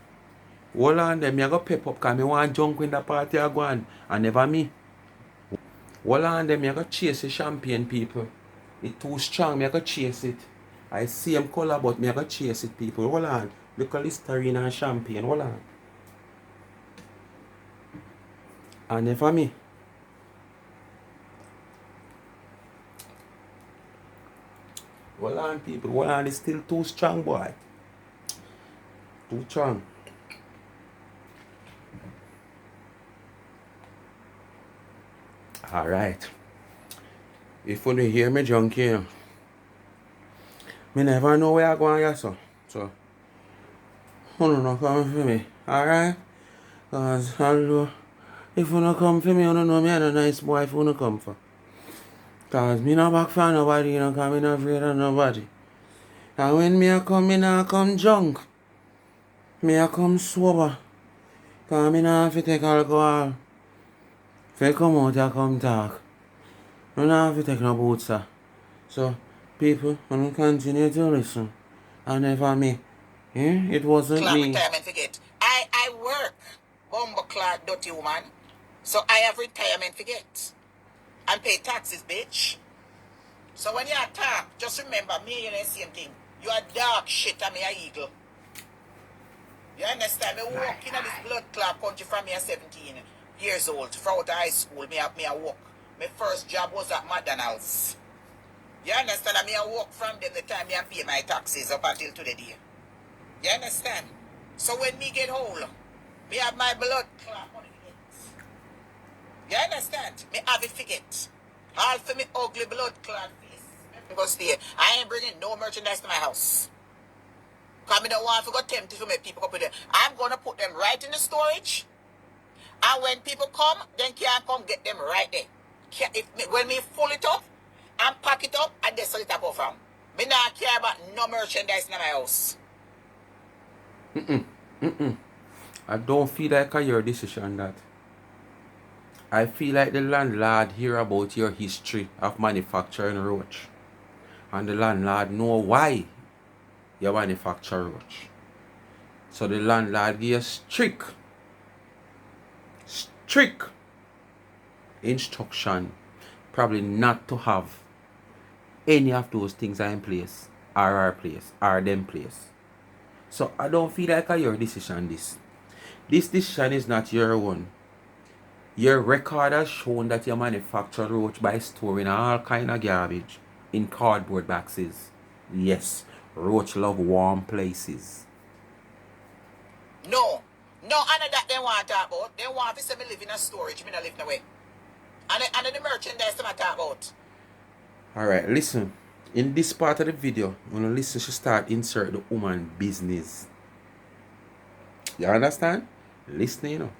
Hold on them. Me I go pep up because me want junk when the party I go on. And never me. Hold on them. Me I go chase the champagne people. It too strong. Me I go chase it. I see them color but me I go chase it people. Hold on. Look at Listerine and champagne. Hold on. And never me. Hold on people. Hold on. It's still too strong boy. Too strong. Alright. If you hear me drunk here, me never know where I go on here, so you don't come for me. Alright? Because if you don't come for me, you don't know me and a nice boy if you don't come for. Because me not back for nobody, you know, because me not afraid of nobody. And when me a come, me not come drunk. Me a come sober. Because me not have to take alcohol. If I come out, I come talk. I don't have to take no boots, sir. So, people, when you continue to listen, and never me, it wasn't Clock me. retirement forget. I work, bumbo clock, dirty woman. So I have retirement forget. And pay taxes, bitch. So when you talk, just remember me and the same thing. You are dark shit and me a eagle. You understand? Me walk in this blood clot country from me at 17 years old. From out of high school, me a walk. My first job was at McDonald's. You understand? And me a walk from them the time me a pay my taxes up until today. You understand? So when me get old, me have my blood clot money forget. You understand? Me have it forget. All for me ugly blood clot face. Go stay. I ain't bringing no merchandise to my house. Because I don't want to go tempted to make people up with it. I'm going to put them right in the storage. And when people come, then can come get them right there. When me full it up and pack it up, and that's what it go from. Me not care about no merchandise in my house. I don't feel like your decision that. I feel like the landlord hear about your history of manufacturing roach. And the landlord know why you manufacture roach. So the landlord give you strict instruction probably not to have any of those things are in place, or our place, or them place. So I don't feel like your decision this. This decision is not your own. Your record has shown that you manufacture roach by storing all kind of garbage in cardboard boxes. Yes, roach love warm places. No, none of that they want to talk about. They want to say me live in a storage, me not live nowhere. And the merchandise they talk about. Alright, listen. In this part of the video, when you listen, she start insert the woman business. You understand? Listening, you know.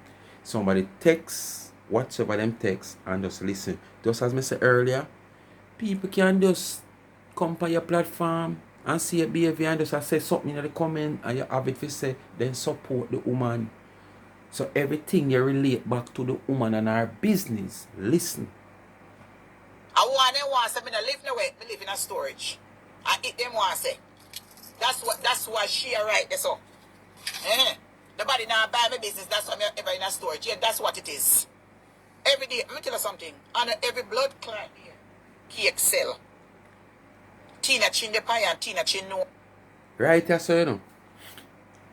Somebody text, whatever them text, and just listen. Just as I said earlier, people can just come to your platform and see your behavior and just say something in the comment and you have it to say, then support the woman. So everything you relate back to the woman and her business. Listen. I want to say me not live nowhere, me live in a storage. I eat them want to say. That's what she right there so. Nobody now buy my business, that's why I'm ever in a storage. Yeah, that's what it is. Every day, let me tell you something. On every blood clot here, cake sell. Tina Chin the pie and Tina Chin no. Right here, so you know.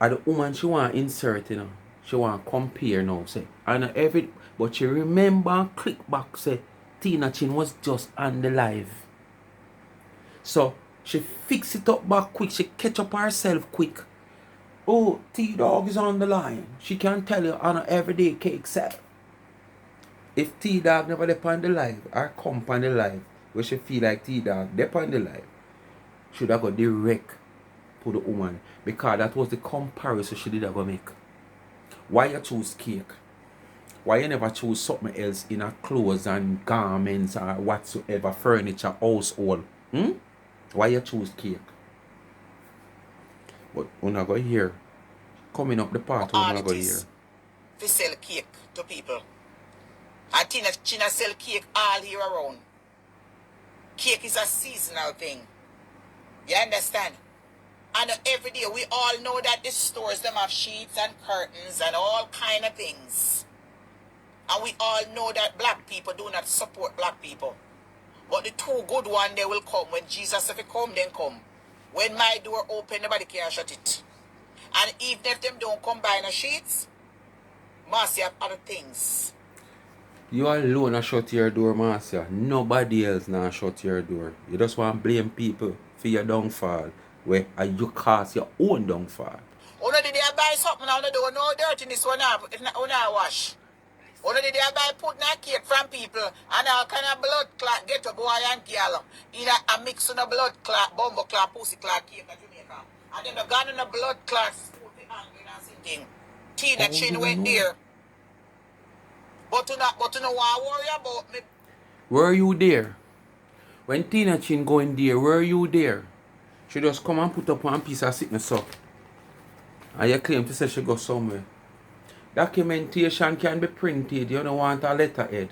And the woman she want insert, you know. She want compare now, say. And but she remember and click back, say, Tina Chin was just on the live. So she fix it up back quick. She catch up herself quick. Oh, T-Dog is on the line. She can tell you on an everyday cake set. If T-Dog never dep on the live or come on the live, where she feel like T-Dog dep on the live, should have got direct to the woman. Because that was the comparison she did have make. Why you choose cake? Why you never choose something else in her clothes and garments or whatsoever, furniture, household? Why you choose cake? But when I go here, coming up the part where all I it go is here. to sell cake to people. And Tina China sell cake all year around. Cake is a seasonal thing. You understand? And every day we all know that the stores them have sheets and curtains and all kind of things. And we all know that black people do not support black people. But the two good one, they will come. When Jesus if he come, then come. When my door open, nobody can shut it. And even if them don't come by the sheets, Marcia have other things. You alone a shut your door, Marcia. Nobody else now shut your door. You just want to blame people for your downfall. Where you cause your own downfall. Una did they buy something now, they don't know dirt in this one now, if not wash. Una did they buy put na cake from people and all kind of blood clot get a boy and girl in a mix on a blood clot, bumbo clot, pussy clot cake at Jamaica. And then the gun in a blood clot school the angry and something. Tina Chin went there. But you not want to worry about me. Were you there? When Tina Chin going there, were you there? She just come and put up one piece of sickness up. And you claim to say she go somewhere. Documentation can be printed. You don't want a letterhead.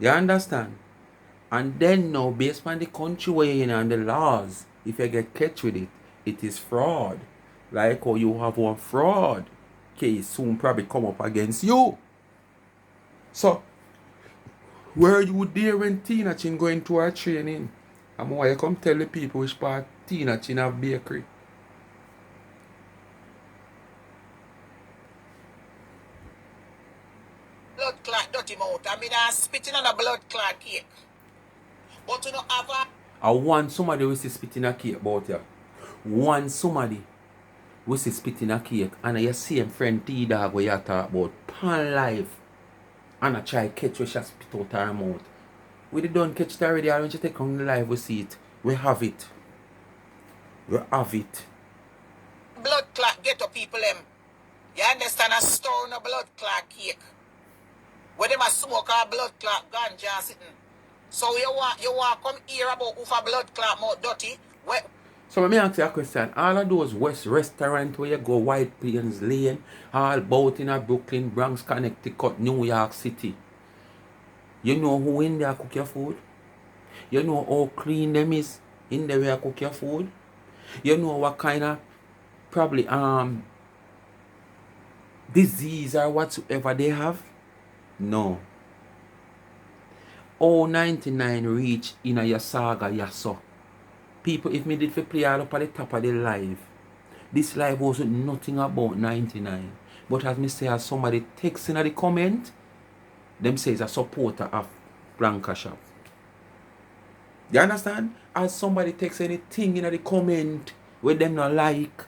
You understand? And then now, based on the country we're in and the laws, if you get catch with it, it is fraud. Like how you have one fraud case soon probably come up against you. So, were you there when Tina Chin going to her training? And why you come tell the people which part Tina Chin have bakery? Blood clot dirty mouth. I mean, I'm spitting on a blood clot cake. But you know, have a... I want somebody who is spitting a cake about you. Want somebody who is spitting a cake. And you see him friend T-Dog where you talk about pan life. And I try catch where she spit out her mouth. We don't catch it already. When you take on the live, we see it. We have it. We have it. Blood clot get to people them. You understand? A store on a blood clot cake. Where them a smoke a blood clot ganja sitting. So you want come hear about who for blood clot more dirty? Where... So let me ask you a question. All of those West restaurants where you go, White Plains Lane, all about in a Brooklyn, Bronx, Connecticut, New York City. You know who in there cook your food? You know how clean them is in there where you cook your food? You know what kind of probably disease or whatsoever they have? No. 099 reach in a your saga, your so. People, if me did for play all up at the top of the live, this live wasn't nothing about 99. But as me say, as somebody text in the comment, them say it's a supporter of Blanca Shop. You understand? As somebody takes anything in the comment where them not like,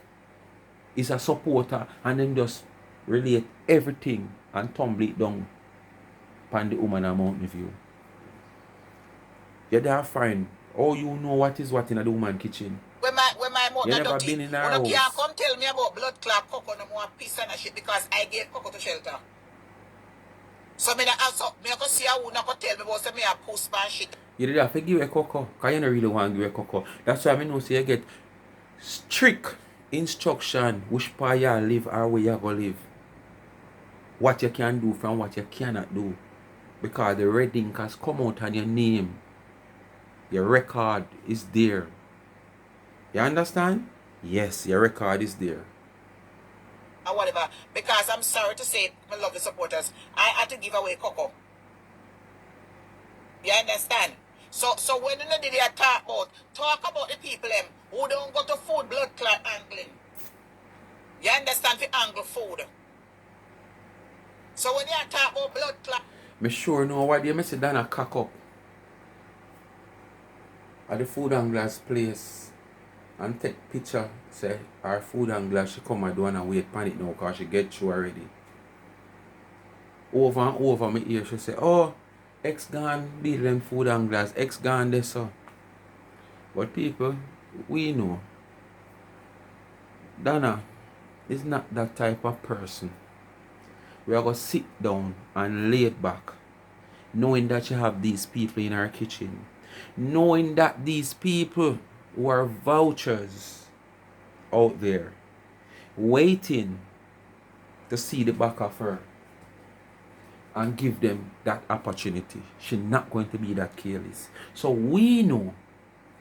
is a supporter, and them just relate everything and tumble it down upon the woman and Mountain View. You're there fine. Oh, you know what is what in the woman kitchen. my mouth You not never dirty. been in her You can't house. come tell me about blood clot cocoa no more piece and shit because I gave cocoa to shelter. So me not also me not go see who not go tell me about say me a post man shit. You did have to give a cocoa. Because you don't really want to give a cocoa. That's why I know say you get strict instruction which part you live or where you go live. What you can do from what you cannot do. Because the red ink has come out on your name. Your record is there. You understand? Yes, your record is there. Or whatever. Because I'm sorry to say, my lovely supporters, I had to give away cocoa. You understand? So when you did talk about the people them who don't go to food blood clot angling. You understand? For angle food. So when you talk about blood clot, Me sure know what they say done a cock up at the food and glass place and take picture, say our food and glass she come and do and wait pan it now because she get through already. Over and over me ear she say, oh, X gone deal them food and glass, X gone there so. But people, we know Donna is not that type of person. We are going to sit down and lay it back, knowing that you have these people in our kitchen, knowing that these people who are vouchers out there, waiting to see the back of her and give them that opportunity. She's not going to be that careless. So we know,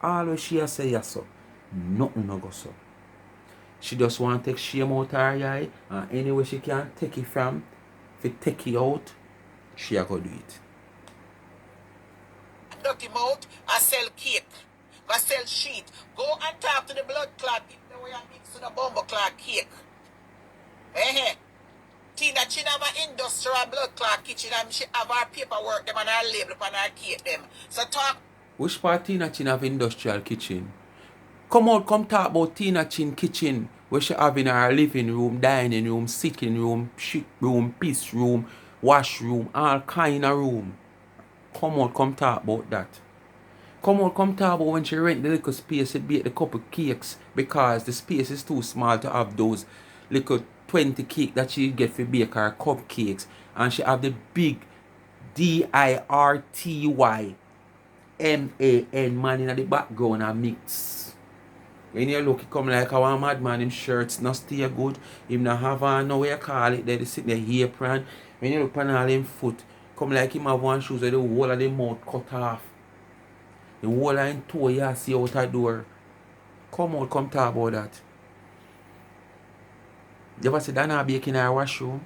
all she has say yes so, nothing no go so. She just want to take shame out her eye, and anyway she can take it from, if it take it out, she a go do it. Dirty mouth, I sell cake, I sell sheet. Go and talk to the blood clot people where you mix with the bumbo clot cake. Tina Chin have an industrial blood clot kitchen and she have her paperwork them and her label upon her cake them. So talk. Which part Tina Chin have industrial kitchen? Come out, come talk about Tina Chin kitchen, where she have in her living room, dining room, sitting room, shit room, piss room, washroom, all kind of room. Come out, come talk about that. Come out, come talk about when she rent the little space to bake the couple cakes because the space is too small to have those little 20 cake that she get for bake her cupcakes. And she have the big DIRTY man in the background and mix. When you look, it come like a madman, him shirts not stay good. Him not have on no way you call it, they sit there apron. When you look on all him foot, come like him have one shoes with the whole of the mouth cut off. The whole of him toe you see out the door. Come out, come talk about that. You ever see Dana baking in her washroom?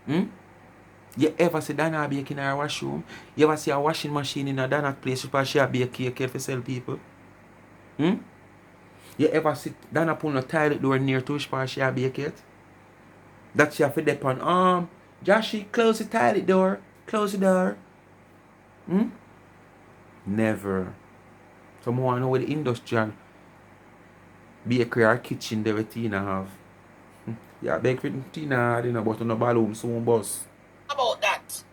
You ever see Dana baking in her washroom? You ever see a washing machine in a Dana place because she a bake cake for sell people? You ever see Dana put a toilet door near to which part she a bake it? That she have to dip on Joshy, close the toilet door. Close the door. Never. Someone know where the industrial bakery or kitchen there with Tina have. Yeah, bake with Tina, you know, but on the balloon soon bus. About that.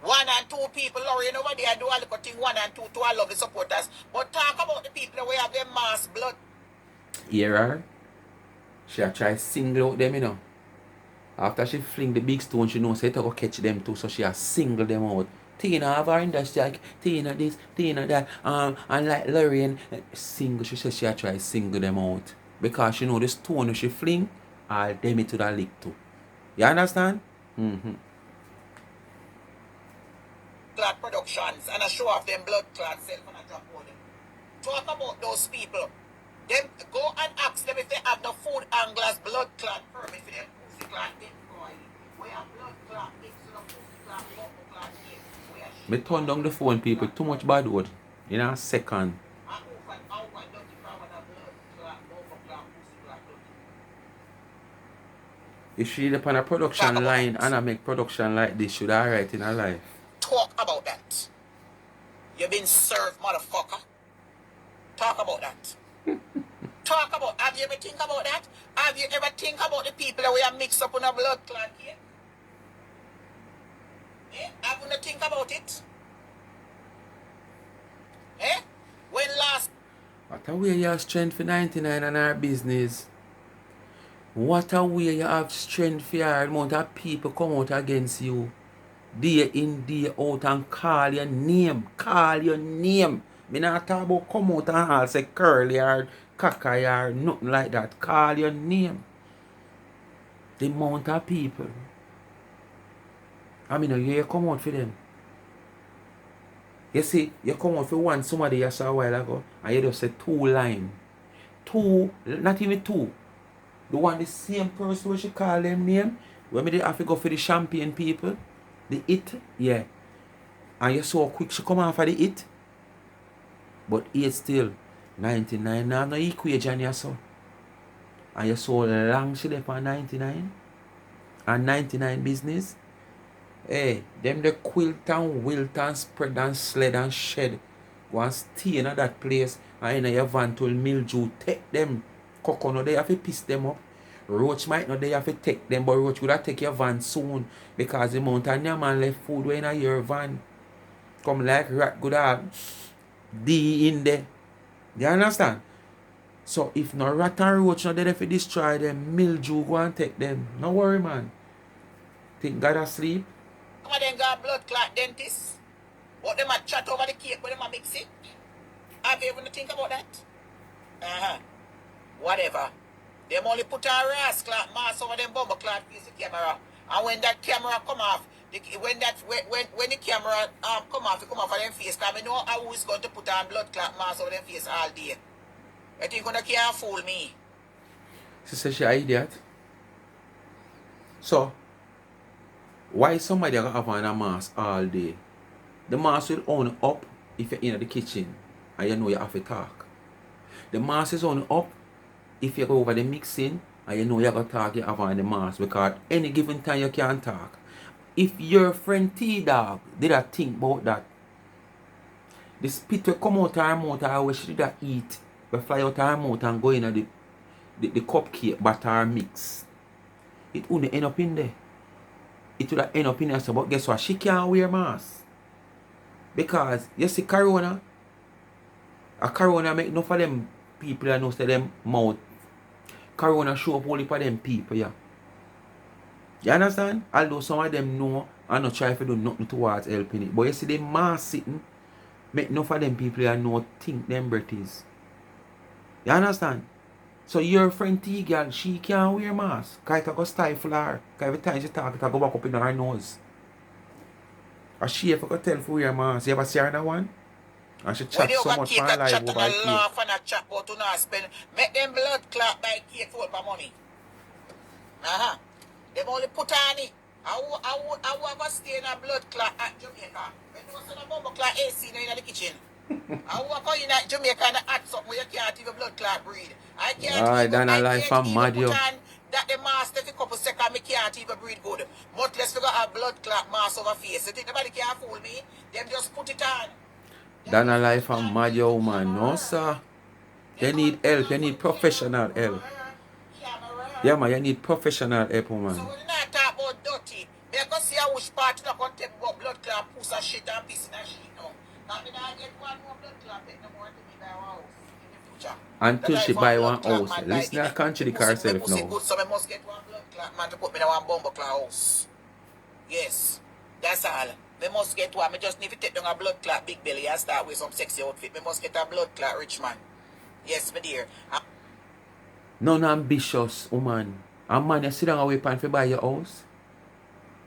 1 and 2 people, Laurie, nobody I do a little thing 1 and 2 to our lovely supporters. But talk about the people that we have their mass blood. Hear her? She a try single out them, you know. After she fling the big stone, she knows how to go catch them too, so she a single them out. Tina have her industry, like Tina this, Tina that, and like Lorraine, single, she says she a try single them out. Because she know the stone she fling, all them it to the lick too. You understand? Clot productions and a show of them blood clot self and a drop on them. Talk about those people. Them go and ask them if they have no food anglers blood clot permit for them pussy clot employee. We have blood clot mixed with a pussy clot, bumbo clot here. Me turn down the phone, people. Too much bad word. In a second. If she upon a production line and I make production like this, should I write in her life? Talk about that. You've been served, motherfucker. Talk about that. Talk about, have you ever think about that? Have you ever think about the people that we are mixed up in a blood clot here? Have you not think about it? When last... What a way you have strength for 99 and our business. What a way you have strength for your amount of people come out against you. Day in, day out and call your name. Call your name. Me not talk about come out and all say curly or cocky or nothing like that. Call your name. The amount of people. I mean, you come out for them. You see, you come out for one somebody you saw a while ago and you just say 2 lines. 2, not even 2. The one, the same person where she call them name, when me have to go for the champagne people, the it, yeah. And you saw quick she come off for the it. But 8 still, 99 now no equation you saw. And you saw long she left on 99. And 99 business. Hey, them the quilt and wilt and spread and sled and shed. Go and stay in that place and in your van till mildew take them. Coconut, they have to piss them up. Roach might not they have to take them, but Roach would have take your van soon because the amount of your man left food when in your van. Come like rat good have D in there. You understand? So if no rat and roach not there for destroy them, mildew go and take them. No worry, man. Think God asleep? Some of them got blood clot dentists. But them a chat over the cake but them a mix it. Have you ever think about that? Whatever. Them only put a ras clock mask over them bomber clock piece of camera. And when that camera come off, when the camera come off, it come off of them face. Because I know who is going to put on blood clot mask over them face all day. I think you can't fool me. She says she an idiot. So, why somebody gonna have on a mask all day? The mask will only up if you're in the kitchen and you know you have to talk. The mask is only up if you go over the mixing and you know you have to talk, you have on the mask, because any given time you can't talk. If your friend T-Dog did a think about that, the spit will come out of her mouth or what she did a eat, will fly out of her mouth and go in the cupcake batter mix. It wouldn't end up in there. It would have end up in there. So, but guess what? She can't wear mask. Because you see corona make enough of them people that know say them mouth. Corona show up only for them people, yeah. You understand? Although some of them know and not try to do nothing towards helping it. But you see them mask sitting, make enough of them people that know think them breath is. You understand? So your friend T girl, she can't wear mask. Because it go stifle her. Because every time she talk, it go back up in her nose. Or she if I could tell for wear mask. You ever see her that one? And she chat so much for her life over cake. Laugh and a chat about to not spend. Make them blood clot by cake for money. They only put on it. I will stay in a blood clot at Jamaica. When you was in a bomber clot AC in the kitchen. I will go in at Jamaica and add something where you can't even blood clot breathe. I can't even, I life can't even put on that the mask take a couple seconds, I can't even breathe good. Much less figure a blood clot mask over face. You think nobody can fool me? Them just put it on. Than a life of mad yo man. No sir. You need help, you need professional help. Yeah man, you need professional help, man. So when you not talk about dirty, you can see how which part you not going to take about blood clot, puss and shit and piss and shit now. Now me not get one more blood clot, take no more to me by one house in the future. Until she buy one house. Listen to her contradict herself now. Good, so I must get one blood clot man to put me in one bomber clot house. Yes, that's all. Me must get one. Me just need to take down a blood clot big belly and start with some sexy outfit. Me must get a blood clot rich man. Yes, my dear. Non-ambitious woman. A man you sit down away pan for buy your house.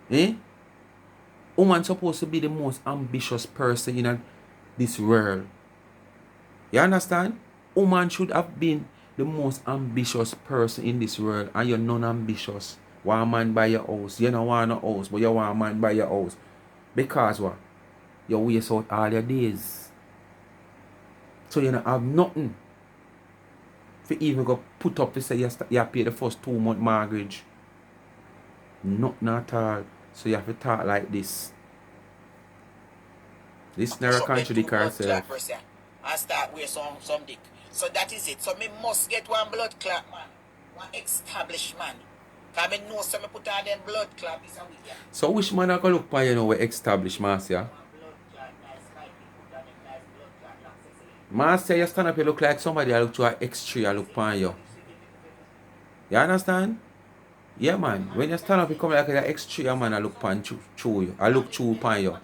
Eh? Woman supposed to be the most ambitious person in this world. You understand? Woman should have been the most ambitious person in this world, and you're non-ambitious. Want a man buy your house. You don't want a house, but you want a man buy your house. Because what? You waste out all your days. So you don't have nothing. For even go put up to say you pay the first 2 month mortgage. Nothing at all. So you have to talk like this. This never contradict herself. I start with some dick. So that is it. So me must get one blood clot man. One established man. Because I know some put on them blood clot is a week. So which man are going to look for you know we established, Marcia? Marcia, you stand up, you look like somebody I look to an X3, I look upon you. You understand? Yeah, man. When you stand up, you come like an X3, man, I look upon through you. I look through upon you.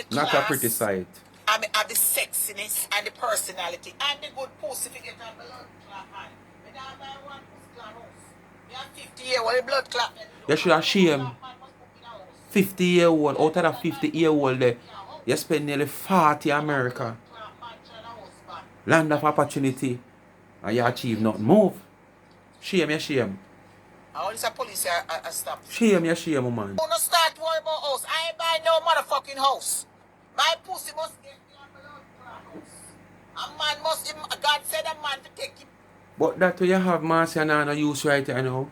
Not a pretty sight. I have the sexiness and the personality and the good pussy to get a blood clot, man. I have my one pussy clot house. You have 50 years old blood clot. You should have shame. 50-year-old, out of that 50-year-old there, you spend nearly 40 America. Land of opportunity. And you achieve nothing. Move. Shame, you shame. All this police are stopped. Shame, you shame, man. Don't start worrying about house. I ain't buying no motherfucking house. My pussy must get me a blood clot house. A man must, God said a man to take him. But that way you have Marcia and no use right here now.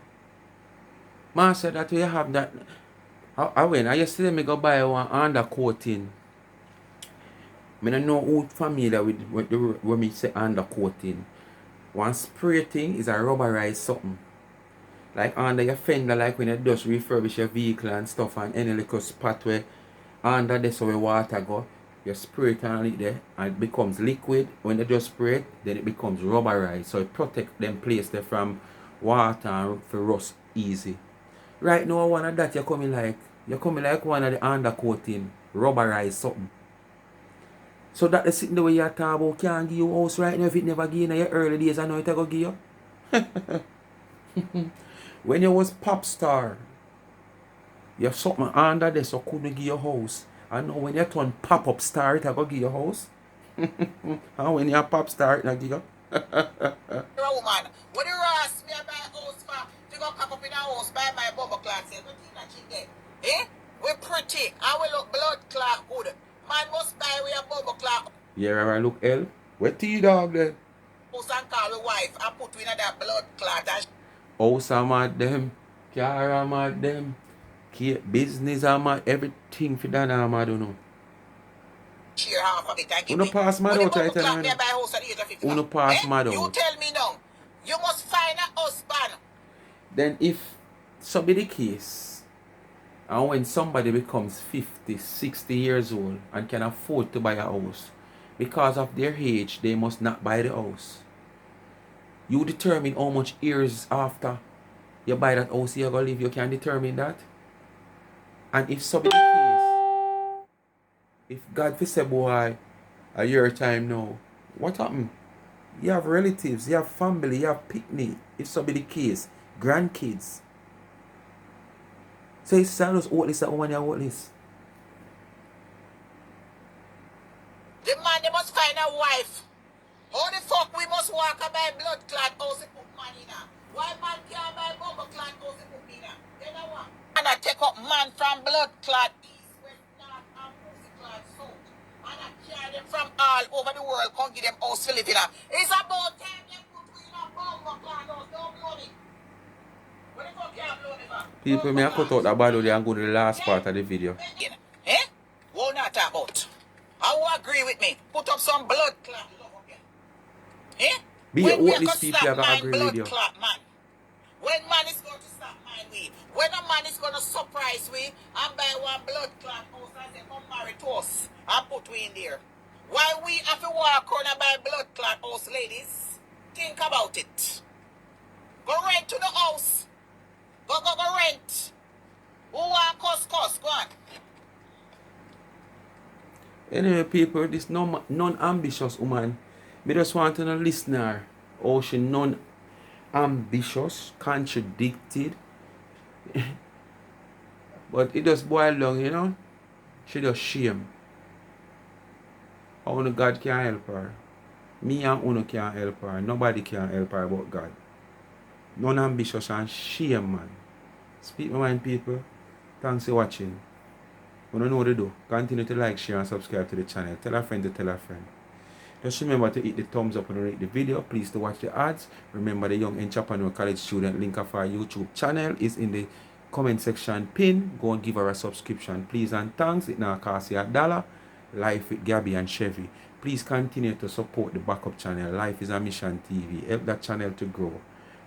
Marcia, that way you have that. I yesterday me go buy one undercoating. I don't know who familiar with when me say undercoating. One spray thing is a rubberized something. Like under your fender, like when you just refurbish your vehicle and stuff, and any little spot where under this where water go, you spray it on it there and it becomes liquid. When you just spray it, then it becomes rubberized. So it protect them place there from water and for rust easy. Right now one of that you're coming like one of the undercoating, rubberized something. So that the sitting the way you talk about can't give you house right now if it never give you in your early days, I know it go give you. When you was pop star, you have something under there so couldn't give you house. I know when you turn pop-up star, it go give you house. And when you're a pop star, it give you. You're a woman. When you ask me I buy a house for to go pack up in a house, buy my bubble cloth, say, what thing that she get? Eh? We're pretty and we look blood clot good. Man must buy we a bubble cloth. Yeah, I look L. Where T dog there? House and call the wife and put in that blood clot and House I'm at them. Car I'm at them. Business I'm at everything for that I'm at, don't know. share half of it and give Uno me. pass mad When the out right bubble cloth now. me buy a house at the age of 50. Uno pass Eh? mad You out. tell me now. You must find a husband. Then if so be the case, and when somebody becomes 50, 60 years old and can afford to buy a house, because of their age, they must not buy the house. You determine how much years after you buy that house you're going to live, you can determine that. And if so be the case, if God for say, boy, a year time now, what happened? You have relatives, you have family, you have picnic. If so be the case, grandkids. So it's just what list that woman you what list. The man they must find a wife. How the fuck we must walk and buy blood clot house and put money in her? Why man can't buy bubble clot house and put money in her? You know what? And I take up man from blood clot east, west, north, and pussy clot south. And I carry them from all over the world, come give them house to live in her. It's about time they put in a bubble clot house, don't blow me. What the fuck you have blown me for? People may cut out that bad and go to the last part of the video. Eh? What not talk about? I will agree with me. Put up some blood clot love up here. Eh? Be When we what are these going to people stop are mine agree with blood you. clot, man? When man is going to stop mine weed? When a man is going to surprise we and buy one blood clot house and say, come marry to us and put we in there? Why we have to walk around and buy blood clot house, ladies? Think about it. Go rent to the house. Go rent. Who want cuss? Go on. Anyway, people, this non-ambitious woman, me just want to know listener how she non-ambitious, contradicted, but it just boil down, you know. She just shame. Only God can help her. Me and Uno can't help her. Nobody can help her but God. Non-ambitious and shame, man. Speak my mind, people. Thanks for watching. You don't know what to do. Continue to like, share and subscribe to the channel. Tell a friend to tell a friend. Just remember to hit the thumbs up and rate the video. Please to watch the ads. Remember the Young Entrepreneur College student link of our YouTube channel is in the comment section pin. Go and give her a subscription. Please and thanks. It now costs you $1. Life with Gabby and Chevy. Please continue to support the backup channel. Life is a Mission TV. Help that channel to grow.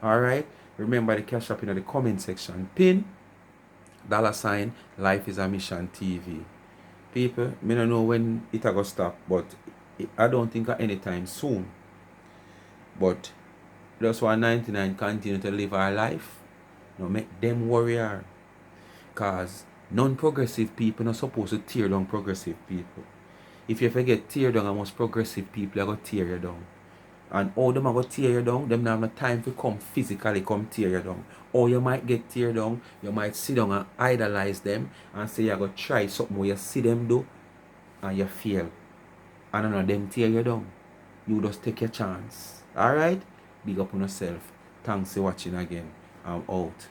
Alright. Remember the cash up in the comment section pin. $, Life is a Mission TV. People, I don't know when it will stop, but I don't think at any time soon. But just 199 continue to live our life. No, make them warrior. Because non-progressive people are not supposed to tear down progressive people. If you forget tear down amongst progressive people, are going to tear you down. And all them are going to tear you down, them don't have no time to come physically come tear you down. Or you might get tear down, you might sit down and idolize them and say you're going to try something where you see them do and you fail. And none of them tear you down. You just take your chance. Alright? Big up on yourself. Thanks for watching again. I'm out.